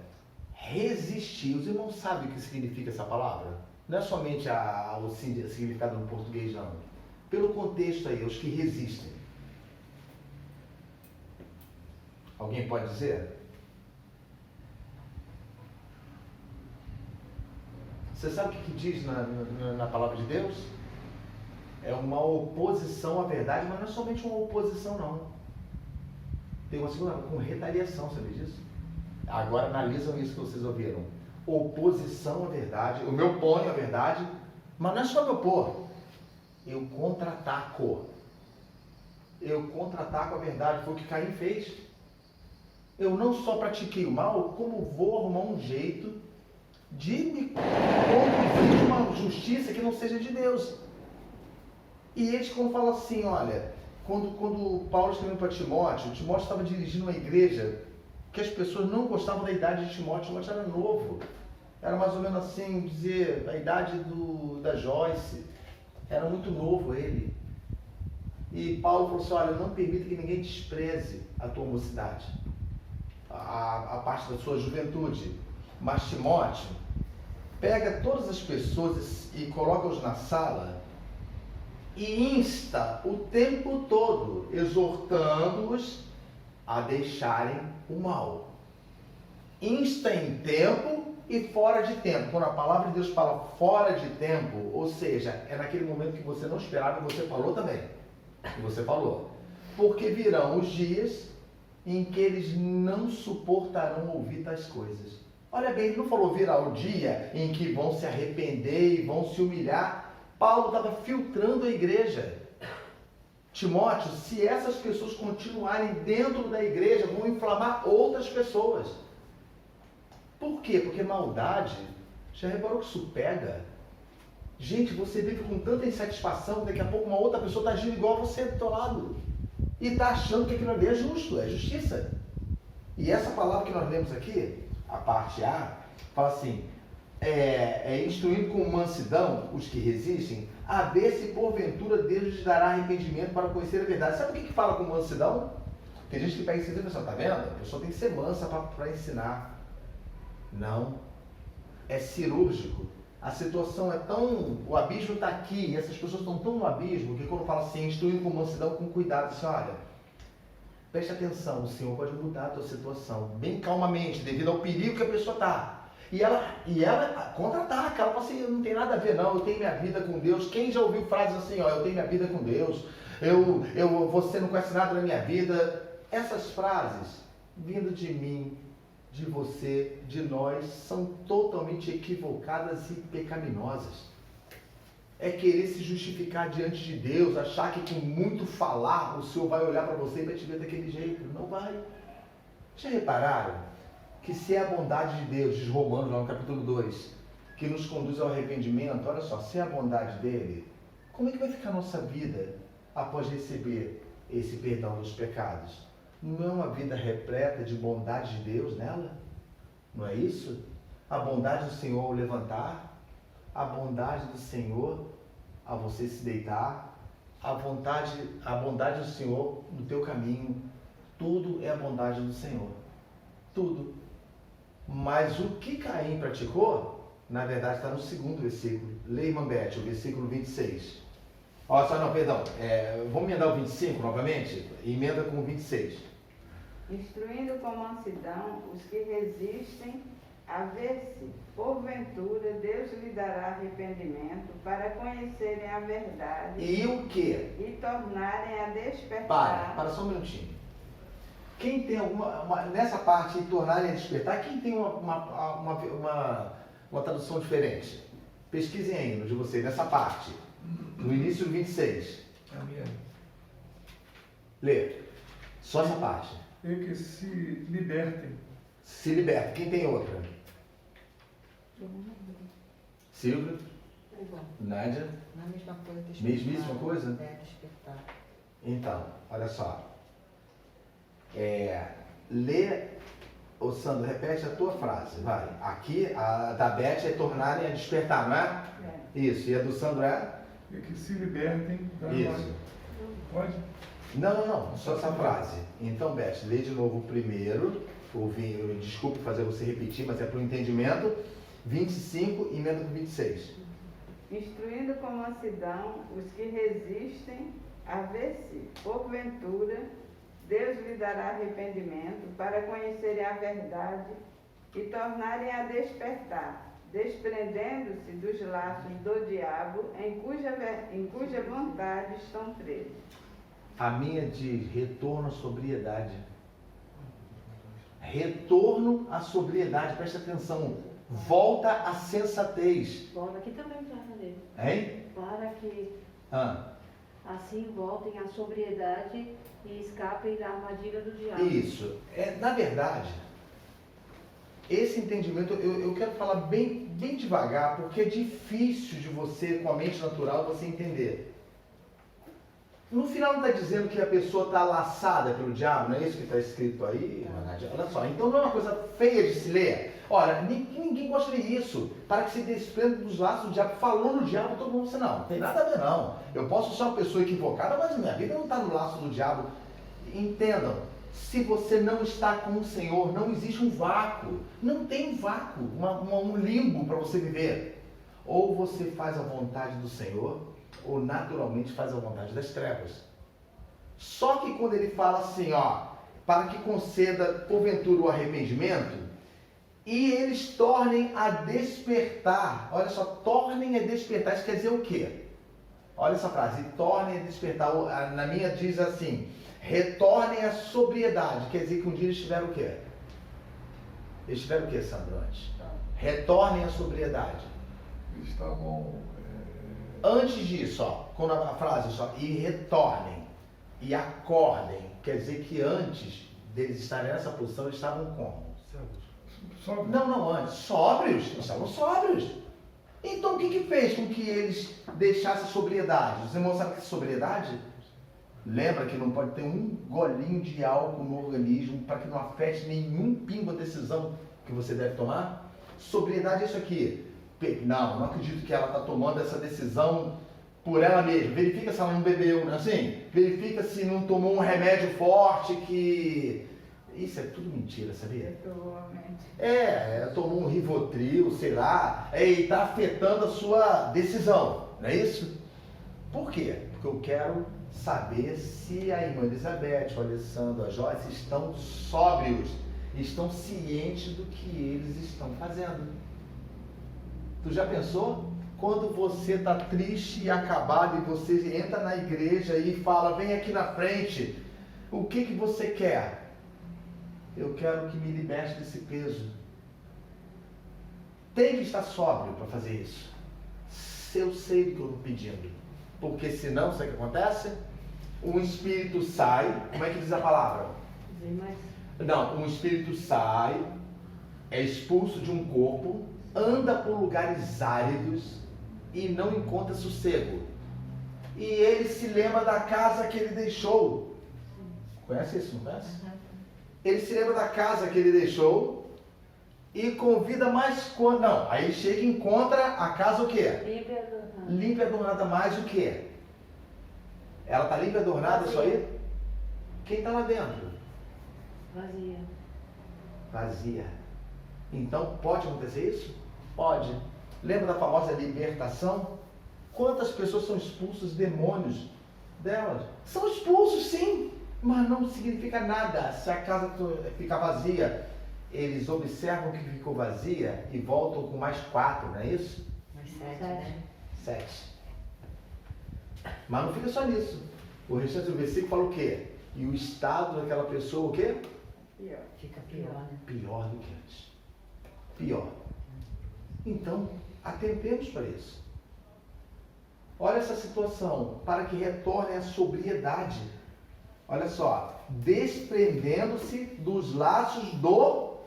resistir. Os irmãos sabem o que significa essa palavra? Não é somente o significado no português, não. Pelo contexto aí, os que resistem. Alguém pode dizer? Você sabe o que diz na palavra de Deus? É uma oposição à verdade, mas não é somente uma oposição, não. Tem uma segunda, com retaliação, sabe disso? Agora analisam isso que vocês ouviram. Oposição à verdade. Eu me oponho à verdade, mas não é só me opor. Eu contra-ataco. Eu contra-ataco a verdade. Foi o que Caim fez. Eu não só pratiquei o mal, como vou arrumar um jeito de me conduzir de uma justiça que não seja de Deus. E eles, quando falam assim, olha, quando Paulo escreveu para Timóteo estava dirigindo uma igreja que as pessoas não gostavam da idade de Timóteo era novo. Era mais ou menos assim, dizer, a idade da Joyce. Era muito novo ele. E Paulo falou assim, olha, não permita que ninguém despreze a tua mocidade, a parte da sua juventude. Mas Timóteo, pega todas as pessoas e coloca-os na sala e insta o tempo todo, exortando-os a deixarem o mal. Insta em tempo e fora de tempo. Quando a palavra de Deus fala fora de tempo, ou seja, é naquele momento que você não esperava e você falou também. E você falou. Porque virão os dias em que eles não suportarão ouvir tais coisas. Olha bem, ele não falou virá o dia em que vão se arrepender e vão se humilhar. Paulo estava filtrando a igreja. Timóteo, se essas pessoas continuarem dentro da igreja, vão inflamar outras pessoas. Por quê? Porque maldade, já reparou que isso pega? Gente, você vive com tanta insatisfação, daqui a pouco uma outra pessoa está agindo igual a você do teu lado. E está achando que aquilo ali é justo, é justiça. E essa palavra que nós lemos aqui, a parte A, fala assim, instruindo com mansidão os que resistem, a ver se porventura Deus lhes dará arrependimento para conhecer a verdade. Sabe o que fala com mansidão? Tem gente que pega e diz, pessoal, tá vendo? A pessoa tem que ser mansa para ensinar. Não. É cirúrgico. A situação é tão... O abismo está aqui, e essas pessoas estão tão no abismo, que quando fala assim, instruindo com mansidão, com cuidado, assim, olha, preste atenção, o Senhor pode mudar a tua situação, bem calmamente, devido ao perigo que a pessoa está. E ela contra-ataca, ela fala assim, não tem nada a ver não, eu tenho minha vida com Deus. Quem já ouviu frases assim, ó, eu tenho minha vida com Deus, você não conhece nada da minha vida. Essas frases, vindo de mim, de você, de nós, são totalmente equivocadas e pecaminosas. É querer se justificar diante de Deus, achar que com muito falar o Senhor vai olhar para você e vai te ver daquele jeito. Não vai. Já repararam que se é a bondade de Deus, diz Romanos lá no capítulo 2, que nos conduz ao arrependimento, olha só, se é a bondade dele, como é que vai ficar a nossa vida após receber esse perdão dos pecados? Não é uma vida repleta de bondade de Deus nela? Não é isso? A bondade do Senhor ao levantar, a bondade do Senhor a você se deitar, a bondade do Senhor no teu caminho. Tudo é a bondade do Senhor. Tudo. Mas o que Caim praticou, na verdade está no segundo versículo. Leia, irmã Beth, o versículo 26. Vamos emendar o 25 novamente? Emenda com o 26. Instruindo com mansidão os que resistem, a ver se, porventura, Deus lhe dará arrependimento para conhecerem a verdade. E o quê? E tornarem a despertar. Para só um minutinho. Quem tem nessa parte de tornarem a despertar, quem tem uma tradução diferente? Pesquisem aí no de vocês, nessa parte, no início do 26. A minha. Lê. Só essa parte. E que se libertem. Se liberta. Quem tem outra? Silvia? Igual. Nádia? Na mesma coisa. Mesmíssima coisa? Despertar. Então, olha só. Lê, ô Sandro, repete a tua frase, vai. Aqui, a da Beth é tornarem a despertar, não é? Isso. E a do Sandro é? E que se libertem da Isso. Pode? Não. Só essa frase. Então, Beth, lê de novo o primeiro. Desculpe fazer você repetir, mas é para o entendimento. 25 e emenda com 26. Instruindo com mansidão os que resistem, a ver se, porventura, Deus lhe dará arrependimento para conhecerem a verdade e tornarem a despertar, desprendendo-se dos laços do diabo, em cuja vontade estão presos. A minha diz retorno à sobriedade. Retorno à sobriedade, presta atenção. Volta à sensatez. Volta aqui também para dele. Hein? Para que assim voltem à sobriedade e escapem da armadilha do diabo. Isso. Na verdade, esse entendimento, eu quero falar bem devagar, porque é difícil de você, com a mente natural, você entender. No final não está dizendo que a pessoa está laçada pelo diabo, não é isso que está escrito aí? Olha só, então não é uma coisa feia de se ler. Olha, ninguém gosta disso. Para que se desprenda dos laços do diabo. Falou no diabo, todo mundo diz, não tem nada a ver não. Eu posso ser uma pessoa equivocada, mas minha vida não está no laço do diabo. Entendam, se você não está com o Senhor, não existe um vácuo. Não tem um vácuo, um limbo para você viver. Ou você faz a vontade do Senhor, ou naturalmente faz a vontade das trevas. Só que quando ele fala assim, para que conceda porventura o arrependimento, e eles tornem a despertar. Olha só, tornem a despertar, isso quer dizer o quê? Olha essa frase, tornem a despertar. Na minha diz assim, retornem à sobriedade, quer dizer que um dia eles tiveram o quê? Eles tiveram o quê, Sandro, antes? Retornem à sobriedade. Eles estavam... Antes disso, quando a frase e retornem, e acordem, quer dizer que antes deles estarem nessa posição, eles estavam como? Sóbrios. Não, antes. Sóbrios. Eles estavam sóbrios. Então o que fez com que eles deixassem a sobriedade? Os irmãos sabem que sobriedade? Lembra que não pode ter um golinho de álcool no organismo para que não afete nenhum pingo a decisão que você deve tomar? Sobriedade é isso aqui. Não acredito que ela está tomando essa decisão por ela mesma. Verifica se ela não bebeu, não é assim? Verifica se não tomou um remédio forte que... Isso é tudo mentira, sabia? Provavelmente. Tomou um Rivotril, sei lá, e está afetando a sua decisão, não é isso? Por quê? Porque eu quero saber se a irmã Elizabeth, o Alessandro, a Joyce estão sóbrios, estão cientes do que eles estão fazendo. Tu já pensou? Quando você está triste e acabado e você entra na igreja e fala, vem aqui na frente, o que você quer? Eu quero que me liberte desse peso. Tem que estar sóbrio para fazer isso. Eu sei do que eu estou pedindo. Porque senão, sabe o que acontece? Um espírito sai, como é que diz a palavra? Não, um espírito sai, é expulso de um corpo, anda por lugares áridos e não encontra sossego. E ele se lembra da casa que ele deixou. Conhece isso, não conhece? Ele se lembra da casa que ele deixou e convida mais quando... Não, aí chega e encontra a casa o quê? Limpa e adornada mais o quê? Ela está limpa e adornada, isso aí? Quem está lá dentro? Vazia. Então, pode acontecer isso? Pode. Lembra da famosa libertação? Quantas pessoas são expulsos demônios delas? São expulsos, sim. Mas não significa nada. Se a casa ficar vazia, eles observam que ficou vazia e voltam com mais 4, não é isso? Mais 7, né? 7. Mas não fica só nisso. O restante do versículo fala o quê? E o estado daquela pessoa, o quê? Pior. Fica pior, né? Pior do que antes. Pior. Então, atentemos para isso. Olha essa situação, para que retornem à sobriedade. Olha só, desprendendo-se dos laços do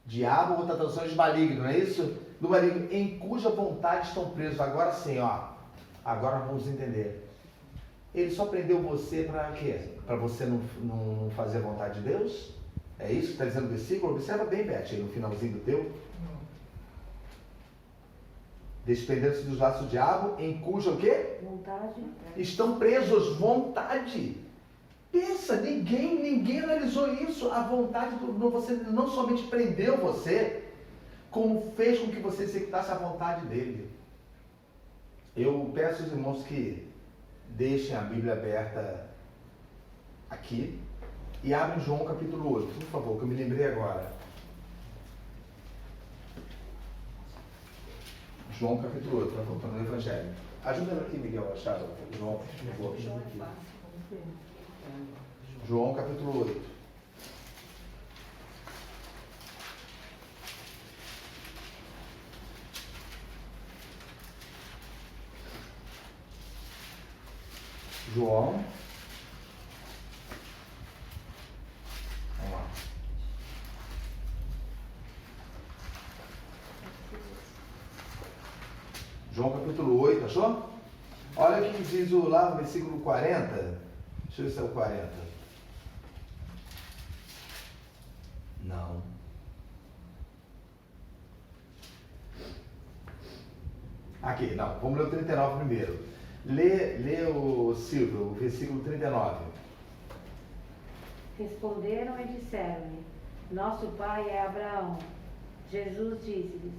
diabo, outra tradução de maligno, não é isso? Do maligno, em cuja vontade estão presos. Agora sim, agora vamos entender. Ele só prendeu você para quê? Para você não fazer a vontade de Deus? É isso que está dizendo o versículo? Observa bem, Beth, aí no finalzinho do teu. Desprendendo-se dos laços do diabo, em cuja o quê? Vontade. Estão presos, vontade. Pensa, ninguém analisou isso. A vontade, você não somente prendeu você, como fez com que você executasse a vontade dele. Eu peço aos irmãos que deixem a Bíblia aberta aqui e abrem João capítulo 8, por favor, que eu me lembrei agora. João capítulo 8, está voltando no Evangelho. Ajuda ela aqui, Miguel, a achar João, por favor. João é fácil, vamos ver. João capítulo 8. João. Vamos lá. João capítulo 8, achou? Olha o que diz lá no versículo 40. Deixa eu ver se é o 40. Não. Aqui, não. Vamos ler o 39 primeiro. Lê o Silvio, o versículo 39. Responderam e disseram-lhe: Nosso pai é Abraão. Jesus disse-lhes: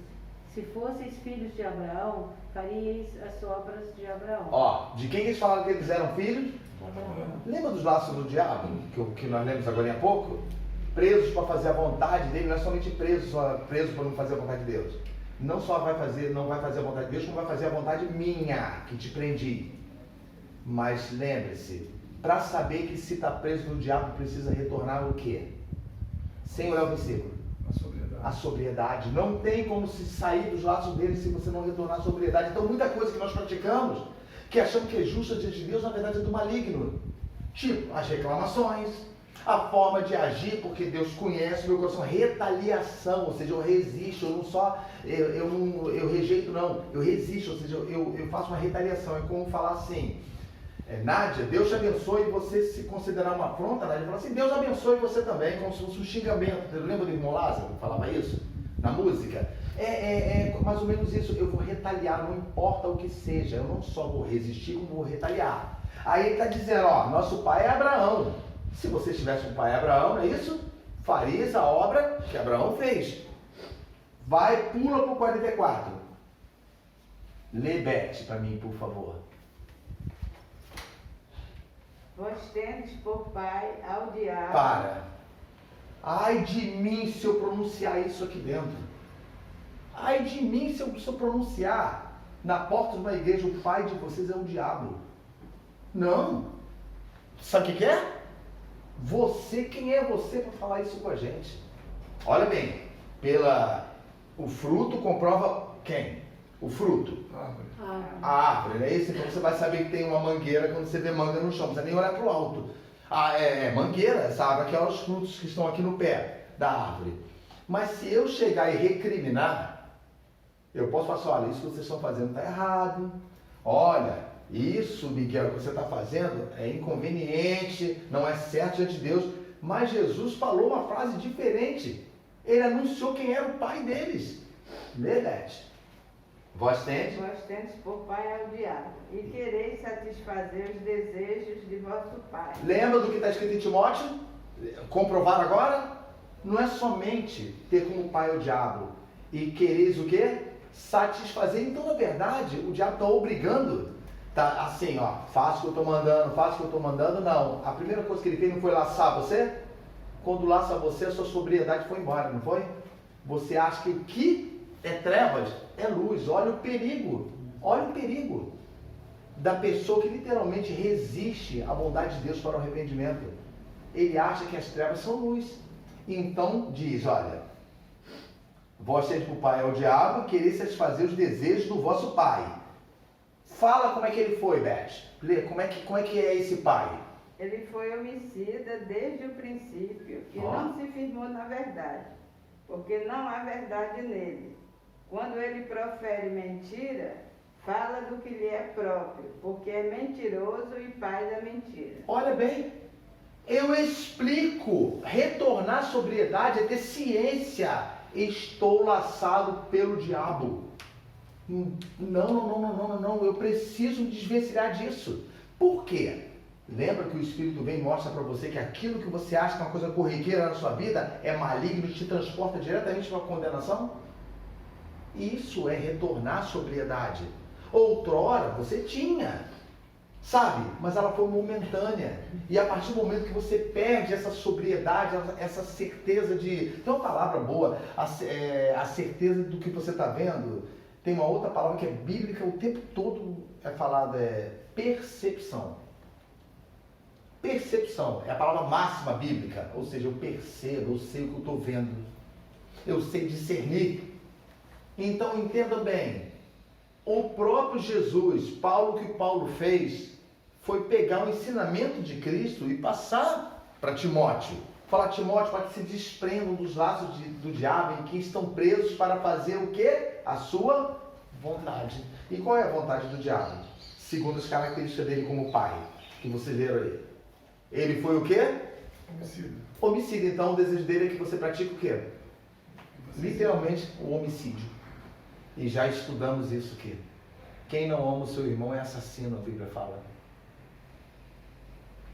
Se fosseis filhos de Abraão, faríeis as obras de Abraão. Ó, de quem eles falaram que eles eram filhos? Abraão. Lembra dos laços do diabo, que nós lemos agora há pouco? Presos para fazer a vontade dele, não é somente presos para não fazer a vontade de Deus. Não só não vai fazer a vontade de Deus, como vai fazer a vontade minha, que te prendi. Mas lembre-se, para saber que se está preso no diabo, precisa retornar o quê? Sem olhar o versículo. A sobriedade. Não tem como se sair dos laços dele se você não retornar à sobriedade. Então, muita coisa que nós praticamos, que achamos que é justa diante de Deus, na verdade é do maligno. Tipo, as reclamações, a forma de agir, porque Deus conhece o meu coração, retaliação, ou seja, eu resisto, eu rejeito não, eu resisto, ou seja, eu faço uma retaliação. É como falar assim, Nádia, Deus te abençoe, e você se considerar uma afronta, Nádia fala assim, Deus abençoe você também, como se fosse um xingamento. Você lembra do irmão Lázaro que falava isso na música? É mais ou menos isso. Eu vou retaliar, não importa o que seja, eu não só vou resistir, como vou retaliar. Aí ele está dizendo, ó, nosso pai é Abraão. Se você tivesse um pai Abraão, não é isso? Farias a obra que Abraão fez. Vai, pula para o 44. Lê Beth para mim, por favor. Vós tendes por pai ao diabo. Para. Ai de mim se eu pronunciar isso aqui dentro. Ai de mim se eu pronunciar na porta de uma igreja, o pai de vocês é o diabo. Não. Sabe o que é? Você, quem é você para falar isso com a gente? Olha bem, o fruto comprova quem? O fruto. A árvore, não é isso? Então você vai saber que tem uma mangueira quando você vê manga no chão, não precisa nem olhar para o alto. Mangueira, essa árvore aqui, olha os frutos que estão aqui no pé da árvore. Mas se eu chegar e recriminar, eu posso falar assim, olha, isso que vocês estão fazendo está errado. Olha, isso, Miguel, que você está fazendo é inconveniente, não é certo diante de Deus. Mas Jesus falou uma frase diferente. Ele anunciou quem era o pai deles. Verdade. Vós tendes por pai ao diabo, e quereis satisfazer os desejos de vosso pai. Lembra do que está escrito em Timóteo? Comprovar agora? Não é somente ter como pai o diabo e quereis o quê? Satisfazer. Então, na verdade, o diabo está obrigando. Tá assim, ó, faça o que eu estou mandando, não. A primeira coisa que ele fez não foi laçar você? Quando laça você, a sua sobriedade foi embora, não foi? Você acha que o que é trevas é luz. Olha o perigo da pessoa que literalmente resiste à bondade de Deus para o arrependimento. Ele acha que as trevas são luz. Então diz, olha, vós tendes por pai ao diabo, quereis satisfazer os desejos do vosso pai. Fala como é que ele foi, Beth. Lê, como é que é esse pai? Ele foi homicida desde o princípio e não se firmou na verdade, porque não há verdade nele. Quando ele profere mentira, fala do que lhe é próprio, porque é mentiroso e pai da mentira. Olha bem, eu explico. Retornar à sobriedade é ter ciência. Estou laçado pelo diabo. Não, eu preciso me desvencilhar disso. Por quê? Lembra que o Espírito vem e mostra para você que aquilo que você acha que é uma coisa corriqueira na sua vida é maligno e te transporta diretamente para a condenação? Isso é retornar à sobriedade. Outrora você tinha, sabe? Mas ela foi momentânea. E a partir do momento que você perde essa sobriedade, essa certeza de... Tem uma palavra boa, a certeza do que você está vendo. tem uma outra palavra que é bíblica, o tempo todo é falada, é percepção. Percepção é a palavra máxima bíblica, ou seja, eu percebo, eu sei o que eu estou vendo, eu sei discernir. Então entenda bem, o próprio Jesus, o que Paulo fez foi pegar o ensinamento de Cristo e passar para Timóteo. Falar, Timóteo, para que se desprendam dos laços do diabo em que estão presos para fazer o quê? A sua vontade. E qual é a vontade do diabo? Segundo as características dele como pai, que vocês leram aí. Ele foi o quê? Homicida. Homicida. Então o desejo dele é que você pratique o quê? Literalmente o homicídio. E já estudamos isso aqui. Quem não ama o seu irmão é assassino, a Bíblia fala.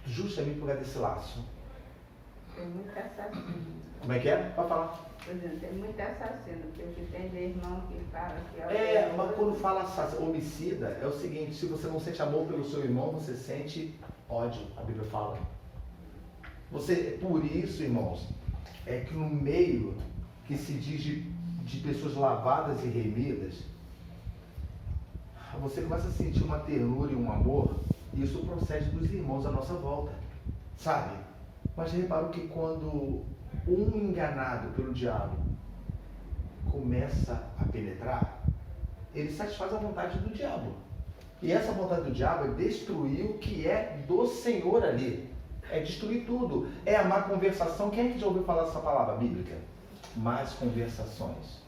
Justamente por causa desse laço. Tem muito assassino. Como é que é? Pode falar. Por exemplo, tem muito assassino, porque o que tem de irmão que fala que Mas quando fala assassino, homicida, é o seguinte, se você não sente amor pelo seu irmão, você sente ódio, a Bíblia fala. Por isso, irmãos, é que no meio que se diz de pessoas lavadas e remidas, você começa a sentir uma ternura e um amor, e isso procede dos irmãos à nossa volta, sabe? Mas já reparou que quando um enganado pelo diabo começa a penetrar, ele satisfaz a vontade do diabo. E essa vontade do diabo é destruir o que é do Senhor ali. É destruir tudo. É a má conversação. Quem é que já ouviu falar dessa palavra bíblica? Más conversações.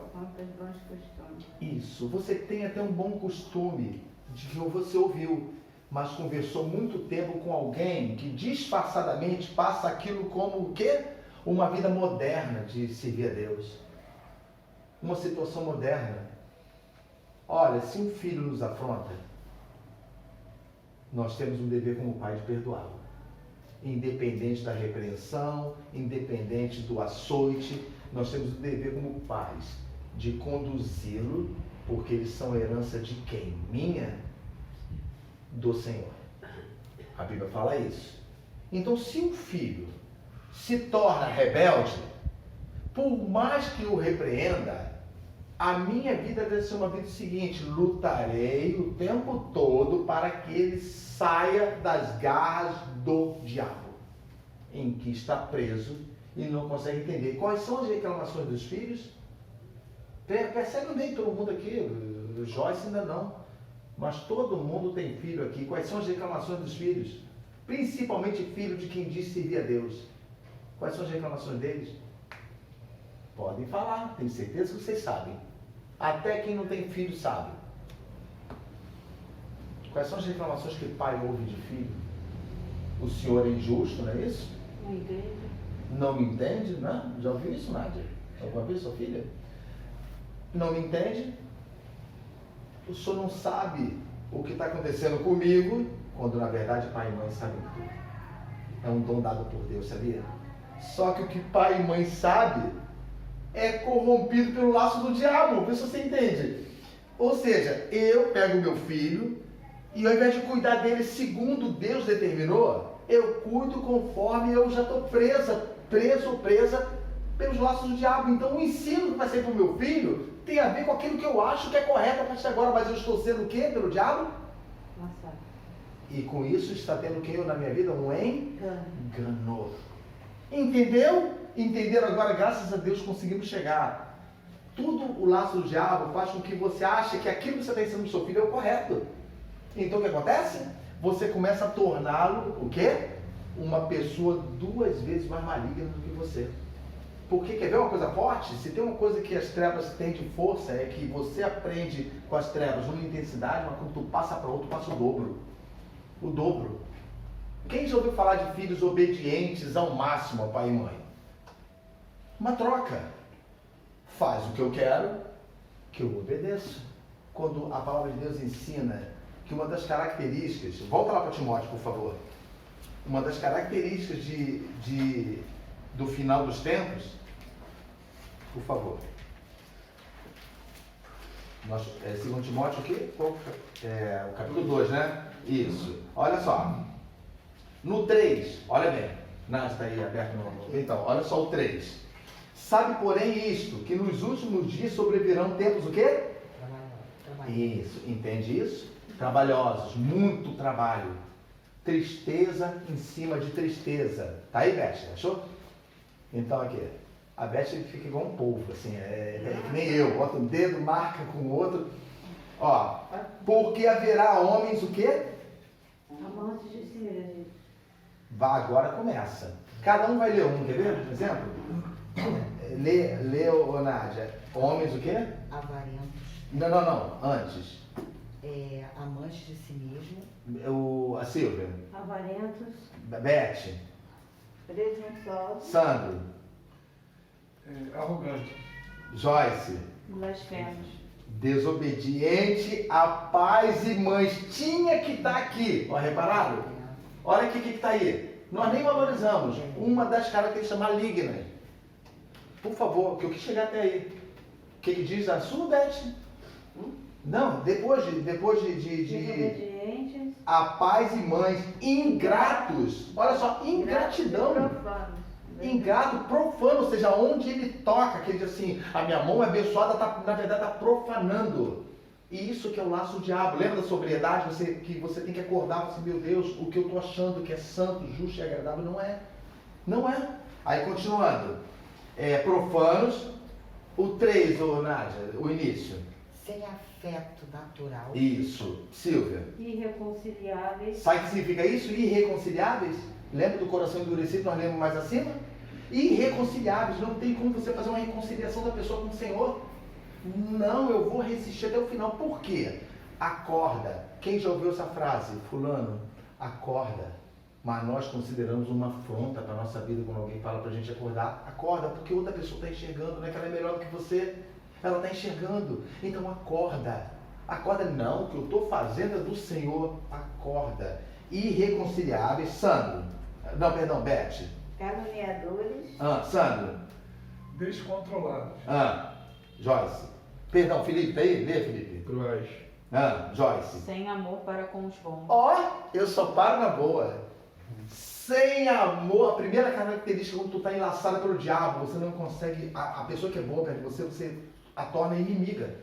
por conta de bons costumes. Isso. Você tem até um bom costume de que você ouviu, mas conversou muito tempo com alguém que disfarçadamente passa aquilo como o quê? Uma vida moderna de servir a Deus. Uma situação moderna. Olha, se um filho nos afronta, nós temos um dever como pai de perdoá-lo. Independente da repreensão, independente do açoite, nós temos o dever como pais de conduzi-lo, porque eles são herança de quem? Minha? Do Senhor. A Bíblia fala isso. Então, se um filho se torna rebelde, por mais que o repreenda, a minha vida deve ser uma vida seguinte: lutarei o tempo todo para que ele saia das garras do diabo, em que está preso e não consegue entender. Quais são as reclamações dos filhos? Percebe bem todo mundo aqui, o Joyce ainda não, mas todo mundo tem filho aqui. Quais são as reclamações dos filhos? Principalmente filho de quem diz servir a Deus. Quais são as reclamações deles? Podem falar, tenho certeza que vocês sabem. Até quem não tem filho sabe. Quais são as reclamações que pai ouve de filho? O senhor é injusto, não é isso? Não entende? Não me entende? Não? Já ouviu isso, Nádia? Alguma vez, sua filha? Não me entende? O senhor não sabe o que está acontecendo comigo, quando na verdade pai e mãe sabem tudo. É um dom dado por Deus, sabia? Só que o que pai e mãe sabem é corrompido pelo laço do diabo. Vê se você entende. Ou seja, eu pego o meu filho e ao invés de cuidar dele segundo Deus determinou, eu cuido conforme eu já estou presa pelos laços do diabo. Então o ensino que vai ser para o meu filho tem a ver com aquilo que eu acho que é correto a partir de agora, mas eu estou sendo o quê? Pelo diabo? Nossa. E com isso está tendo o que na minha vida? Um engano. Entendeu? Entenderam agora? Graças a Deus conseguimos chegar. Tudo o laço do diabo faz com que você ache que aquilo que você está ensinando para o seu filho é o correto. Então o que acontece? Você começa a torná-lo o quê? Uma pessoa 2 vezes mais maligna do que você. Porque quer ver uma coisa forte? Se tem uma coisa que as trevas têm de força, é que você aprende com as trevas uma intensidade, mas quando tu passa para outro, passa o dobro. O dobro. Quem já ouviu falar de filhos obedientes ao máximo a pai e mãe? Uma troca. Faz o que eu quero, que eu obedeço. Quando a palavra de Deus ensina que uma das características, volta lá para Timóteo, por favor. Uma das características do final dos tempos, por favor. 2 Timóteo aqui? O capítulo 2, né? Isso. Olha só. No 3, olha bem. Nádia está aí aberto no... Então, olha só o 3. Sabe, porém, isto, que nos últimos dias sobrevirão tempos o quê? Isso, entende isso? Trabalhosos, muito trabalho. Tristeza em cima de tristeza. Tá aí, Beth? Achou? Então aqui, a Beth fica igual um polvo, assim, é que nem eu, bota um dedo, marca com o outro. Ó, porque haverá homens o quê? Amantes de si mesmo. Agora começa. Cada um vai ler um, quer ver? Por exemplo? Lê, ô Nádia. Homens o quê? Avarentos, Não, antes. amantes de si mesmo, A Silvia. Avarentos. Beth. presunçosos, Sandro. Arrogante. Joyce. Blasfemos. Desobediente a pais e mães. Tinha que estar aqui. Ó, repararam? Olha aqui o que está aí. Nós nem valorizamos. Uma das características malignas. Por favor, que eu quis chegar até aí. O que diz a sua, Beth? Não, depois de Desobedientes. a pais e mães ingratos. Olha só, ingratidão. profanos. Ingrato, profano, ou seja, onde ele toca, que ele diz assim, a minha mão é abençoada, na verdade está profanando. E isso que é o laço do diabo. Lembra da sobriedade? Que você tem que acordar, assim, meu Deus, o que eu estou achando que é santo, justo e agradável, não é. Não é. Aí continuando. Profanos. O 3, Nádia, o início. sem afeto natural, Isso. Silvia. Irreconciliáveis. Sabe o que significa isso? Irreconciliáveis? Lembra do coração endurecido, nós lemos mais acima? Irreconciliáveis, não tem como você fazer uma reconciliação da pessoa com o Senhor. Não, eu vou resistir até o final. Por quê? Acorda. Quem já ouviu essa frase? Fulano, acorda. Mas nós consideramos uma afronta para a nossa vida quando alguém fala para a gente acordar. Acorda, porque outra pessoa está enxergando, não é que ela é melhor do que você. Ela está enxergando. Então acorda. Acorda, não, o que eu estou fazendo é do Senhor. Acorda. Irreconciliáveis. Sandro. Não, perdão, Beth. Caluniadores, Sandro. Descontrolados. Joyce. Perdão, Felipe, tá aí? Lê, Felipe. Cruéis. Joyce. Sem amor para com os bons. Eu só paro na boa. Sem amor, a primeira característica quando tu está enlaçada pelo diabo, você não consegue, a pessoa que é boa perto de você a torna inimiga.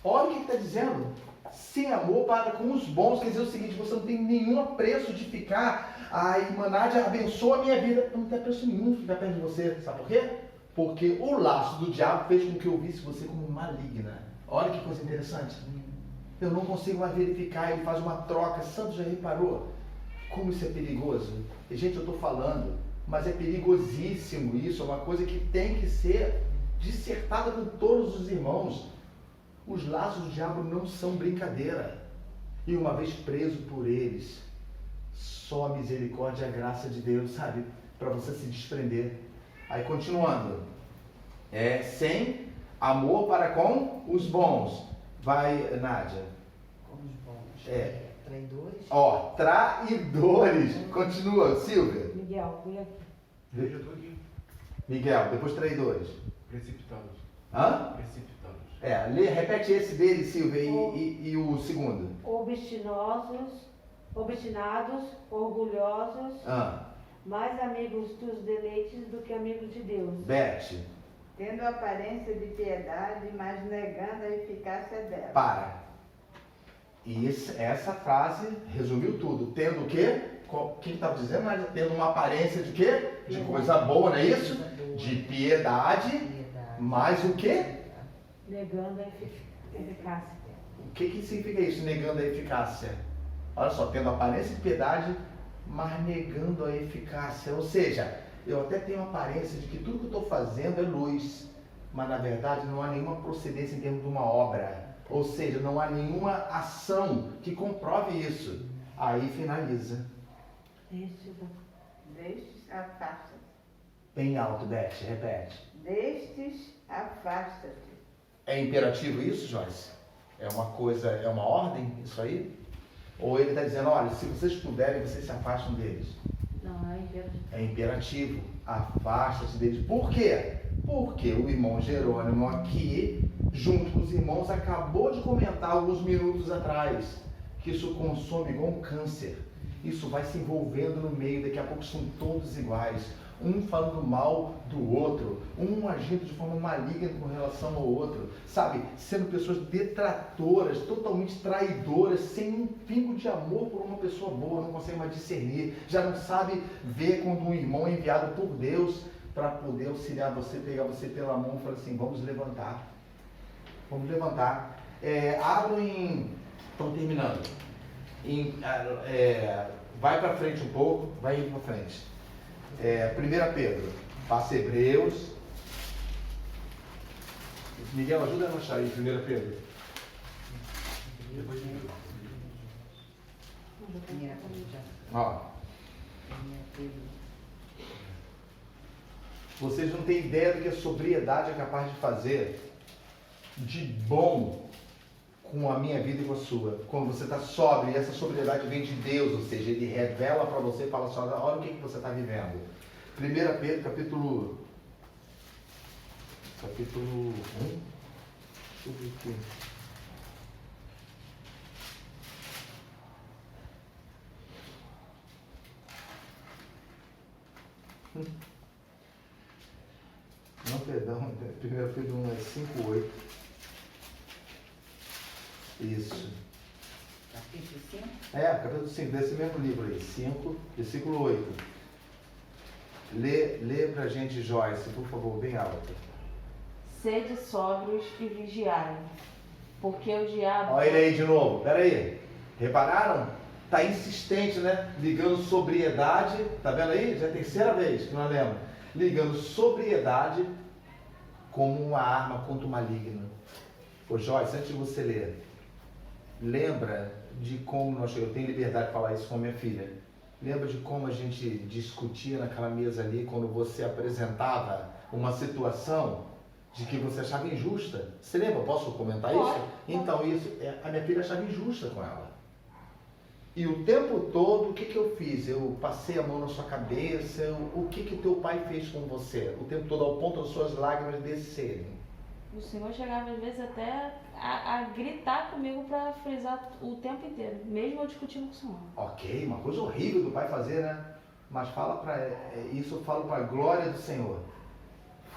Olha o que está dizendo. Sem amor para com os bons, quer dizer o seguinte, você não tem nenhum apreço de ficar, a irmã Nádia abençoa a minha vida. Não tem apreço nenhum de ficar perto de você, sabe por quê? Porque o laço do diabo fez com que eu visse você como maligna. Olha que coisa interessante. Eu não consigo mais verificar, ele faz uma troca. Santos já reparou como isso é perigoso? E, gente, eu estou falando, mas é perigosíssimo isso, é uma coisa que tem que ser dissertada com todos os irmãos. Os laços do diabo não são brincadeira. E uma vez preso por eles, só a misericórdia e a graça de Deus, sabe? Para você se desprender. Aí, continuando. Sem amor para com os bons. Vai, Nádia. com os bons. Traidores. Traidores. Continua, Silvia. Miguel, fui aqui. Eu já estou aqui. Miguel, depois traidores. Precipitados. Precipitados. Repete esse dele, Silvia, e o segundo. Obstinados, orgulhosos, mais amigos dos deleites do que amigos de Deus. Beth, tendo aparência de piedade, mas negando a eficácia dela. para. E essa frase resumiu tudo. Tendo o quê? O que estava dizendo? Mas tendo uma aparência de quê? De coisa boa, não é isso? De piedade, mas o quê? Negando a eficácia. O que significa isso, negando a eficácia? Olha só, tendo aparência de piedade, mas negando a eficácia. Ou seja, eu até tenho a aparência de que tudo que eu estou fazendo é luz, mas na verdade não há nenhuma procedência em termos de uma obra. Ou seja, não há nenhuma ação que comprove isso. Aí finaliza. Destes afasta-te. Bem alto, Beth, repete. Destes afasta-te. É imperativo isso, Joyce? É uma coisa, é uma ordem isso aí? Ou ele está dizendo, olha, se vocês puderem, vocês se afastam deles? Não, é imperativo. É imperativo. Afasta-se deles. Por quê? Porque o irmão Jerônimo aqui, junto com os irmãos, acabou de comentar alguns minutos atrás que isso consome igual um câncer. isso vai se envolvendo no meio, daqui a pouco são todos iguais. Um falando mal do outro, um agindo de forma maligna com relação ao outro, sabe? Sendo pessoas detratoras, totalmente traidoras, sem um pingo de amor por uma pessoa boa, não consegue mais discernir, já não sabe ver quando um irmão é enviado por Deus para poder auxiliar você, pegar você pela mão e falar assim, vamos levantar. Vamos levantar. Abram em... Estão terminando. Vai para frente um pouco, vai indo para frente. 1 Pedro, passa Hebreus. Miguel, ajuda a achar aí, 1 Pedro. Ó. Vocês não têm ideia do que a sobriedade é capaz de fazer de bom com a minha vida e com a sua. Quando você está sóbrio, e essa sobriedade vem de Deus, ou seja, Ele revela para você e fala assim, olha o que você está vivendo. 1 Pedro, capítulo 1. Deixa eu ver aqui. Não, perdão, 1 Pedro 1 é 5:8. Isso. Capítulo 5? Capítulo 5, desse mesmo livro aí, 5, versículo 8. Lê pra gente, Joyce, por favor, bem alto. Sede sóbrios e vigiai, porque o diabo... Olha ele aí de novo, peraí. Repararam? Tá insistente, né? Ligando sobriedade, tá vendo aí? Já é a terceira vez que nós lemos. Ligando sobriedade como uma arma contra o maligno. Ô Joyce, antes de você ler, lembra de como eu tenho liberdade de falar isso com a minha filha. Lembra de como a gente discutia naquela mesa ali, quando você apresentava uma situação de que você achava injusta? Você lembra? Posso comentar isso? Então, isso, a minha filha achava injusta com ela. E o tempo todo, o que eu fiz? Eu passei a mão na sua cabeça, o que teu pai fez com você? O tempo todo, ao ponto das suas lágrimas descerem. O Senhor chegava às vezes até a gritar comigo para frisar o tempo inteiro, mesmo eu discutindo com o Senhor. Ok, uma coisa horrível do pai fazer, né? Mas fala para isso, eu falo para a glória do Senhor.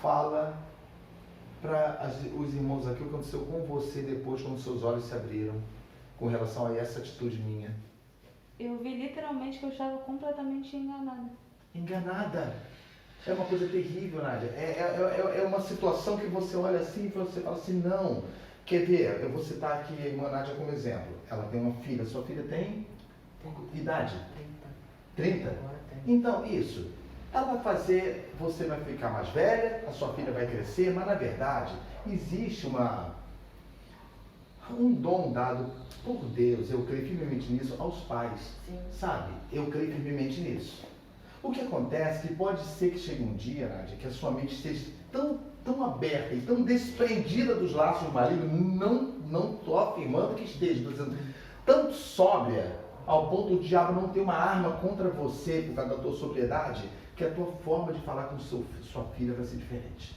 Fala para os irmãos aqui o que aconteceu com você depois, quando seus olhos se abriram com relação a essa atitude minha. Eu vi literalmente que eu estava completamente enganada. Enganada? É uma coisa terrível, Nádia. É uma situação que você olha assim e você fala assim, não. Quer ver? Eu vou citar aqui a irmã Nádia como exemplo. Ela tem uma filha. Sua filha tem idade? 30. Agora tem. Então, isso. Ela vai fazer, você vai ficar mais velha, a sua filha vai crescer, mas na verdade existe um dom dado por Deus, eu creio firmemente nisso, aos pais. Sim. Sabe? Eu creio firmemente nisso. O que acontece é que pode ser que chegue um dia, Nádia, que a sua mente esteja tão aberta e tão desprendida dos laços do marido, não estou afirmando que esteja, estou dizendo, tão sóbria, ao ponto do diabo não ter uma arma contra você por causa da tua sobriedade, que a tua forma de falar com sua filha vai ser diferente.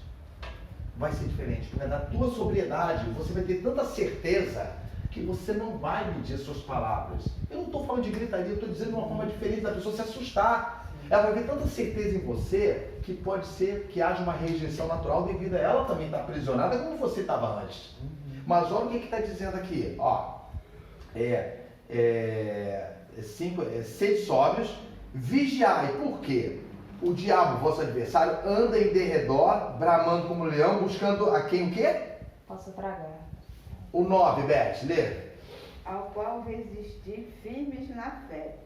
Vai ser diferente, porque da tua sobriedade você vai ter tanta certeza que você não vai medir as suas palavras. Eu não estou falando de gritaria, eu estou dizendo de uma forma diferente da pessoa se assustar. Ela vai ter tanta certeza em você que pode ser que haja uma rejeição natural devido a ela também estar aprisionada como você estava antes. Mas olha o que está dizendo aqui. Ó, sede sóbrios, vigiai. Por quê? O diabo, vosso adversário, anda em derredor, bramando como leão, buscando a quem o quê? Posso tragar. O 9, Beth, lê. Ao qual resistir firmes na fé,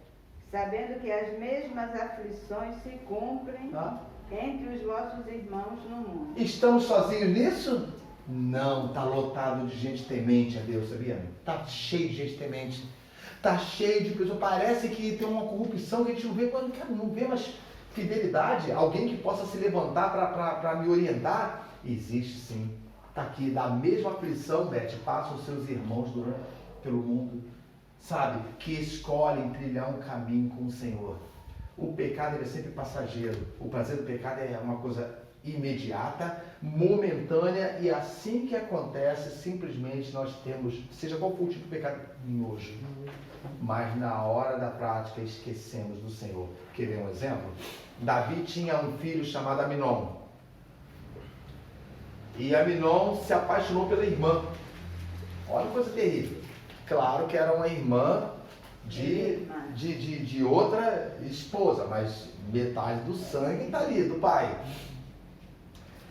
sabendo que as mesmas aflições se cumprem entre os vossos irmãos no mundo. Estamos sozinhos nisso? Não, está lotado de gente temente a Deus, sabia? Está cheio de gente temente. Está cheio de pessoas. Parece que tem uma corrupção que a gente não vê, não vê mais fidelidade. Alguém que possa se levantar para me orientar. Existe sim. Está aqui, da mesma aflição, Beth, passam os seus irmãos pelo mundo, sabe? Que escolhem trilhar um caminho com o Senhor. O pecado ele é sempre passageiro. O prazer do pecado é uma coisa imediata, momentânea, e assim que acontece, simplesmente nós temos, seja qual for o tipo de pecado, nojo. Mas na hora da prática esquecemos do Senhor. Quer ver um exemplo? Davi tinha um filho chamado Aminon. E Aminon se apaixonou pela irmã. Olha que coisa terrível. Claro que era uma irmã de outra esposa, mas metade do sangue está ali, do pai.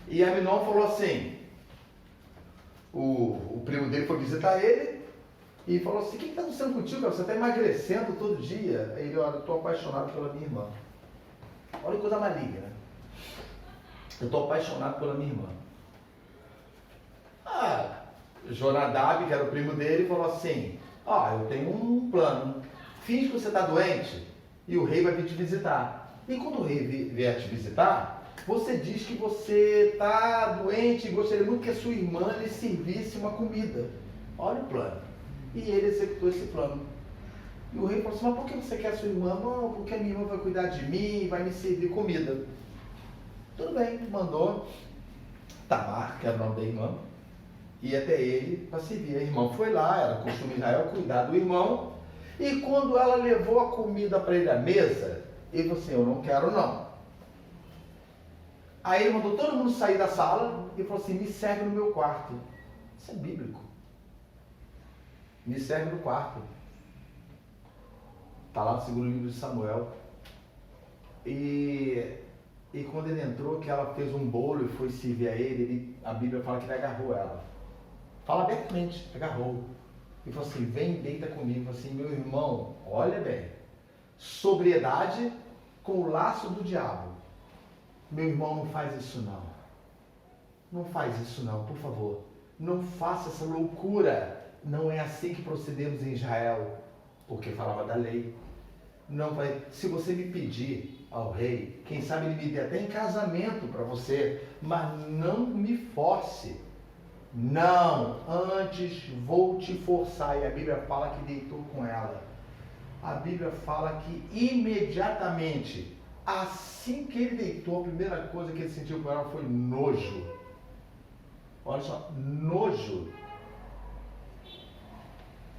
E Aminon falou assim, o primo dele foi visitar ele e falou assim, o que está acontecendo contigo, cara? Você está emagrecendo todo dia. Aí ele, olha, eu estou apaixonado pela minha irmã. Olha que coisa maligna. Eu estou apaixonado pela minha irmã. Jonadab, que era o primo dele, falou assim, eu tenho um plano. Finge que você está doente e o rei vai vir te visitar. E quando o rei vier te visitar, você diz que você está doente e gostaria muito que a sua irmã lhe servisse uma comida. Olha o plano. E ele executou esse plano. E o rei falou assim, mas por que você quer a sua irmã? Não, porque a minha irmã vai cuidar de mim e vai me servir comida. Tudo bem, mandou Tamar, que era o nome da irmã, ir até ele para servir. A irmã foi lá, era costume de Israel cuidar do irmão, e quando ela levou a comida para ele à mesa, ele falou assim, eu não quero não. Aí ele mandou todo mundo sair da sala e falou assim, me serve no meu quarto. Isso é bíblico. Me serve no quarto. Está lá no segundo livro de Samuel. E quando ele entrou, que ela fez um bolo e foi servir a ele, a Bíblia fala que ele agarrou ela. Fala abertamente, agarrou. E falou assim, vem, deita comigo. Falou assim, meu irmão, olha bem, sobriedade com o laço do diabo. Meu irmão, não faz isso não. Não faz isso não, por favor. Não faça essa loucura. Não é assim que procedemos em Israel. Porque falava da lei. Não vai. Se você me pedir ao rei, quem sabe ele me dê até em casamento para você, mas não me force. Não, antes vou te forçar. E a Bíblia fala que deitou com ela. A Bíblia fala que imediatamente, assim que ele deitou, a primeira coisa que ele sentiu com ela foi nojo. Olha só, nojo.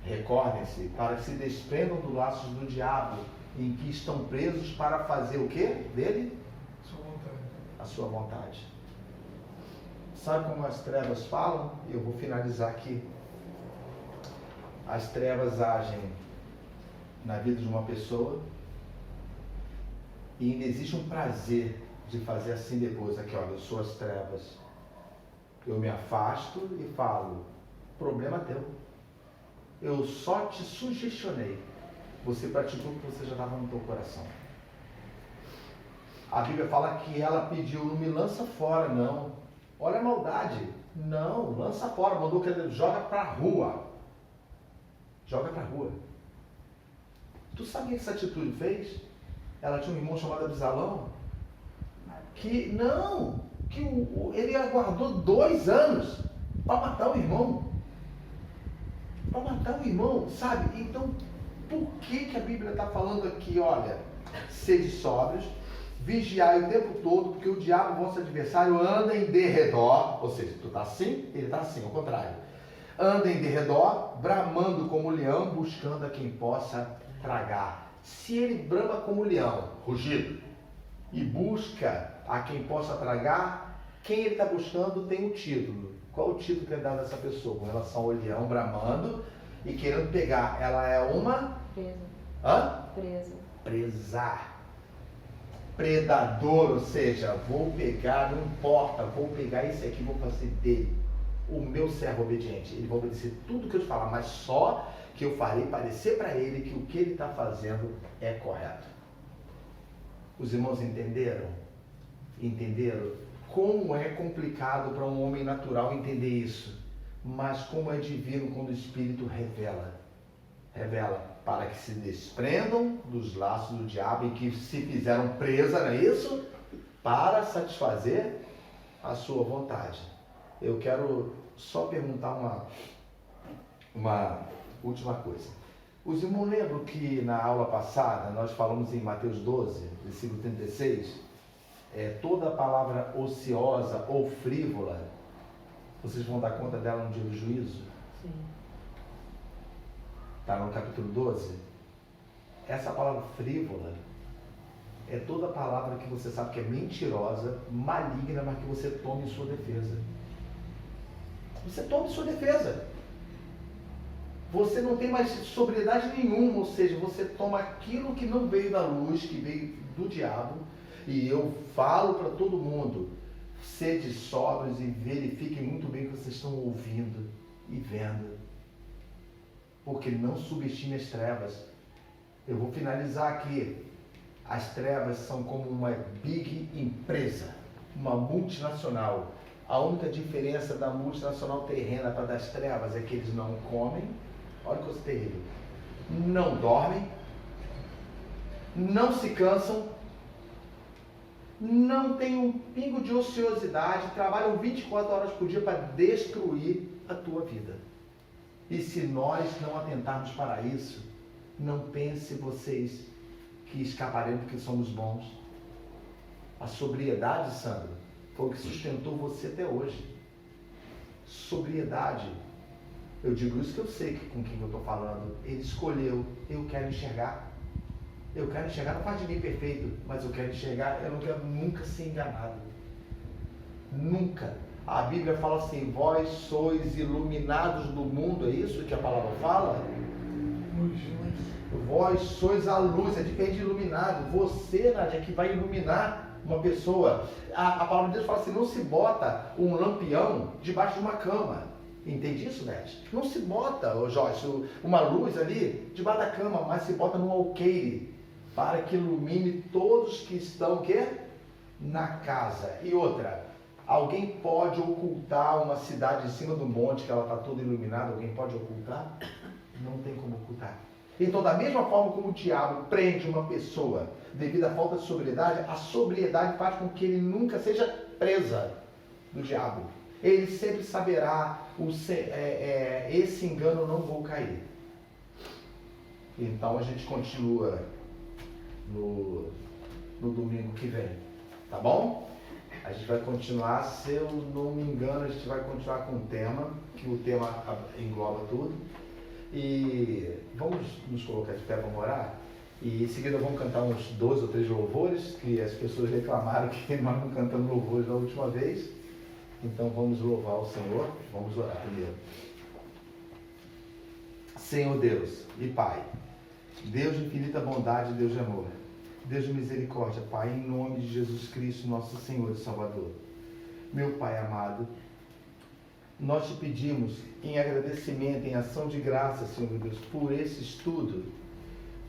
Recordem-se, para que se desprendam dos laços do diabo, em que estão presos para fazer o quê dele? Sua vontade. A sua vontade. Sabe como as trevas falam? Eu vou finalizar aqui. As trevas agem na vida de uma pessoa e ainda existe um prazer de fazer assim depois. Aqui, olha, eu sou as trevas. Eu me afasto e falo, problema teu. Eu só te sugestionei. Você praticou o que você já estava no teu coração. A Bíblia fala que ela pediu, não me lança fora, não. Olha a maldade. Não, lança fora. Mandou que ele joga para a rua. Joga para a rua. Tu sabe o que essa atitude fez? Ela tinha um irmão chamado Absalão. Que ele aguardou 2 anos para matar o irmão. Para matar o irmão, sabe? Então, por que a Bíblia está falando aqui? Olha, sede sóbrios, vigiai o tempo todo, porque o diabo, vosso adversário, anda em derredor, ou seja, tu está assim, ele está assim, ao contrário. Anda em derredor, bramando como leão, buscando a quem possa tragar. Se ele brama como leão, rugido, e busca a quem possa tragar, quem ele está buscando tem um título. Qual o título que é dado a essa pessoa? Com relação ao leão bramando e querendo pegar. Ela é uma... Presa. Presa. Presar. Predador, ou seja, vou pegar, não importa, vou pegar esse aqui, vou fazer dele. O meu servo obediente. Ele vai obedecer tudo que eu te falar, mas só que eu farei parecer para ele que o que ele está fazendo é correto. Os irmãos entenderam? Entenderam? Como é complicado para um homem natural entender isso, mas como é divino quando o Espírito revela. Revela para que se desprendam dos laços do diabo em que se fizeram presa, não é isso? Para satisfazer a sua vontade. Eu quero só perguntar uma última coisa. Os irmãos lembram que na aula passada nós falamos em Mateus 12, versículo 36, toda palavra ociosa ou frívola, vocês vão dar conta dela no dia do juízo? Sim. Está no capítulo 12. Essa palavra frívola é toda palavra que você sabe que é mentirosa, maligna, mas que você tome em sua defesa. Você toma em sua defesa. Você não tem mais sobriedade nenhuma, ou seja, você toma aquilo que não veio da luz, que veio do diabo. E eu falo para todo mundo, sede sóbrios e verifiquem muito bem o que vocês estão ouvindo e vendo. Porque não subestime as trevas. Eu vou finalizar aqui. As trevas são como uma big empresa, uma multinacional. A única diferença da multinacional terrena para das trevas é que eles não comem, olha que coisa terrível, não dormem, não se cansam, não têm um pingo de ociosidade, trabalham 24 horas por dia para destruir a tua vida. E se nós não atentarmos para isso, não pense vocês que escaparemos porque somos bons. A sobriedade, Sandro, foi o que sustentou você até hoje. Sobriedade. Eu digo isso que eu sei com quem eu estou falando. Ele escolheu, eu quero enxergar. Eu quero enxergar, não faz de mim perfeito, mas eu quero enxergar, eu não quero nunca ser enganado. Nunca. A Bíblia fala assim, vós sois iluminados do mundo, é isso que a palavra fala? Vós sois a luz, é diferente de iluminado. Você, Nádia, é que vai iluminar uma pessoa. A palavra de Deus fala assim, não se bota um lampião debaixo de uma cama. Entende isso, Beth? Não se bota, Joyce, uma luz ali debaixo da cama, mas se bota num alqueire, para que ilumine todos que estão, o quê? Na casa. E outra, alguém pode ocultar uma cidade em cima do monte, que ela está toda iluminada, alguém pode ocultar? Não tem como ocultar. Então, da mesma forma como o diabo prende uma pessoa devido à falta de sobriedade, a sobriedade faz com que ele nunca seja presa do diabo. Ele sempre saberá, esse engano eu não vou cair. Então, a gente continua no domingo que vem, tá bom? A gente vai continuar, se eu não me engano, a gente vai continuar com o tema, que o tema engloba tudo. E vamos nos colocar de pé, vamos orar? E em seguida vamos cantar uns 2 ou 3 louvores, que as pessoas reclamaram que nós não cantamos louvores da última vez. Então vamos louvar o Senhor, vamos orar primeiro. Senhor Deus e Pai, Deus de infinita bondade, Deus de amor, Deus de misericórdia, Pai, em nome de Jesus Cristo, nosso Senhor e Salvador. Meu Pai amado, nós te pedimos em agradecimento, em ação de graça, Senhor meu Deus, por esse estudo,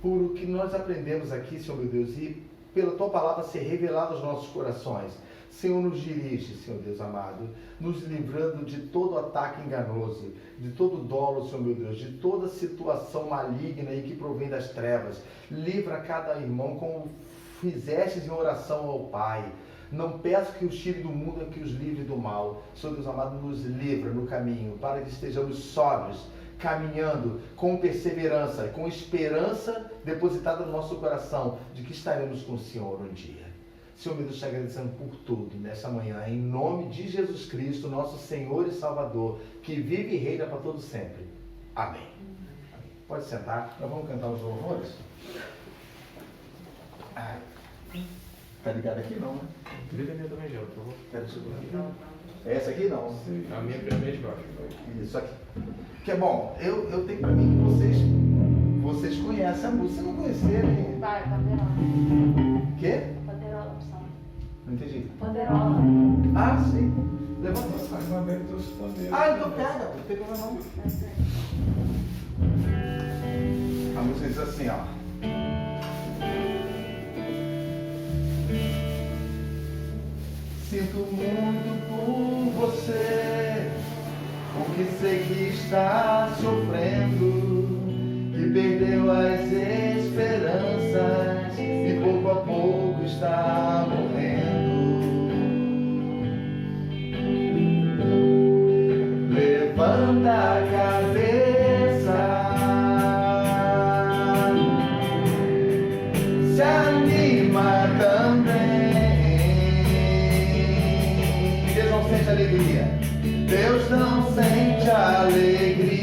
por o que nós aprendemos aqui, Senhor meu Deus, e pela Tua palavra ser revelada aos nossos corações. Senhor, nos dirige, Senhor Deus amado, nos livrando de todo ataque enganoso, de todo dolo, Senhor meu Deus, de toda situação maligna e que provém das trevas. Livra cada irmão como fizestes em oração ao Pai. Não peço que os tire do mundo, que os livre do mal. Senhor Deus amado, nos livra no caminho, para que estejamos sóbrios, caminhando com perseverança, com esperança depositada no nosso coração, de que estaremos com o Senhor um dia. Senhor, meu Deus, te agradecendo por tudo nessa manhã, em nome de Jesus Cristo, nosso Senhor e Salvador, que vive e reina para todo sempre. Amém. Pode sentar, nós vamos cantar os louvores? Tá ligado aqui não, né? Liga a minha também, Gelo, por favor. Quero subir aqui. É essa aqui não? Sim. A minha primeira de baixo. Isso aqui. Que é bom, eu tenho pra mim que vocês conhecem a música. Se não conhecerem. Vai, panderola. Quê? Panderola, opção. Não entendi. Panderola. Ah, sim. Levanta. Sai uma vez dos pandeiros. Ah, então pega. Não tem problema não. A música diz assim, ó. Sinto muito por você, porque sei que está sofrendo, que perdeu as esperanças e pouco a pouco está morrendo. Levanta a cabeça, se anima também. alegria. Deus não sente alegria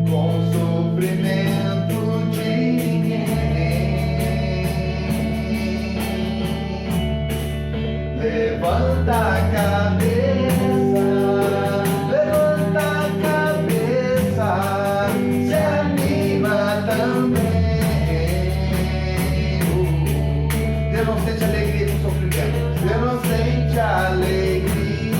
com o sofrimento de ninguém. Levanta a cabeça, levanta a cabeça, se anima também. Deus não sente alegria com sofrimento. Deus não sente alegria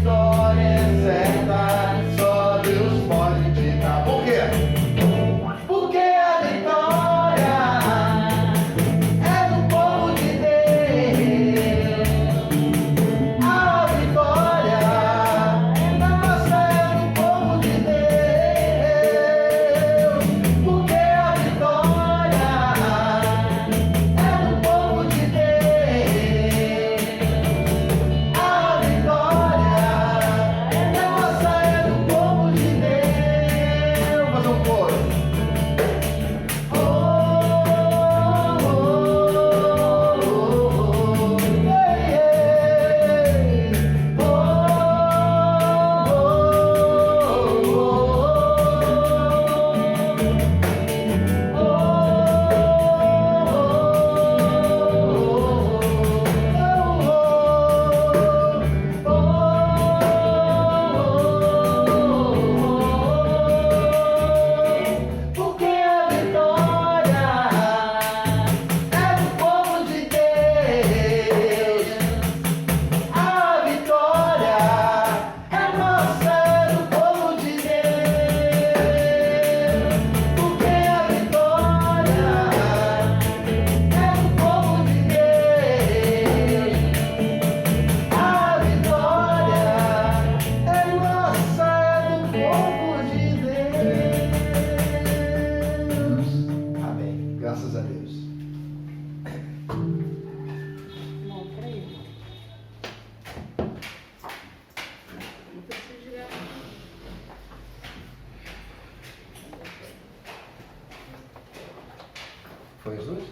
vitória é certa, só Deus pode te dar. Por quê? Porque a vitória é do povo de Deus. A vitória é nossa, é do povo de Deus. Porque a vitória é do povo de Deus. A vitória é nossa, é do povo de Deus. Vamos fazer um coro. Porque a vitória é do povo de Deus. A vitória é nossa, é do povo de Deus. Porque a vitória é do povo de Deus. A vitória é nossa, é do povo de Deus. Amém. Graças a Deus. Bom, peraí. Não preciso de gravar. Foi os dois?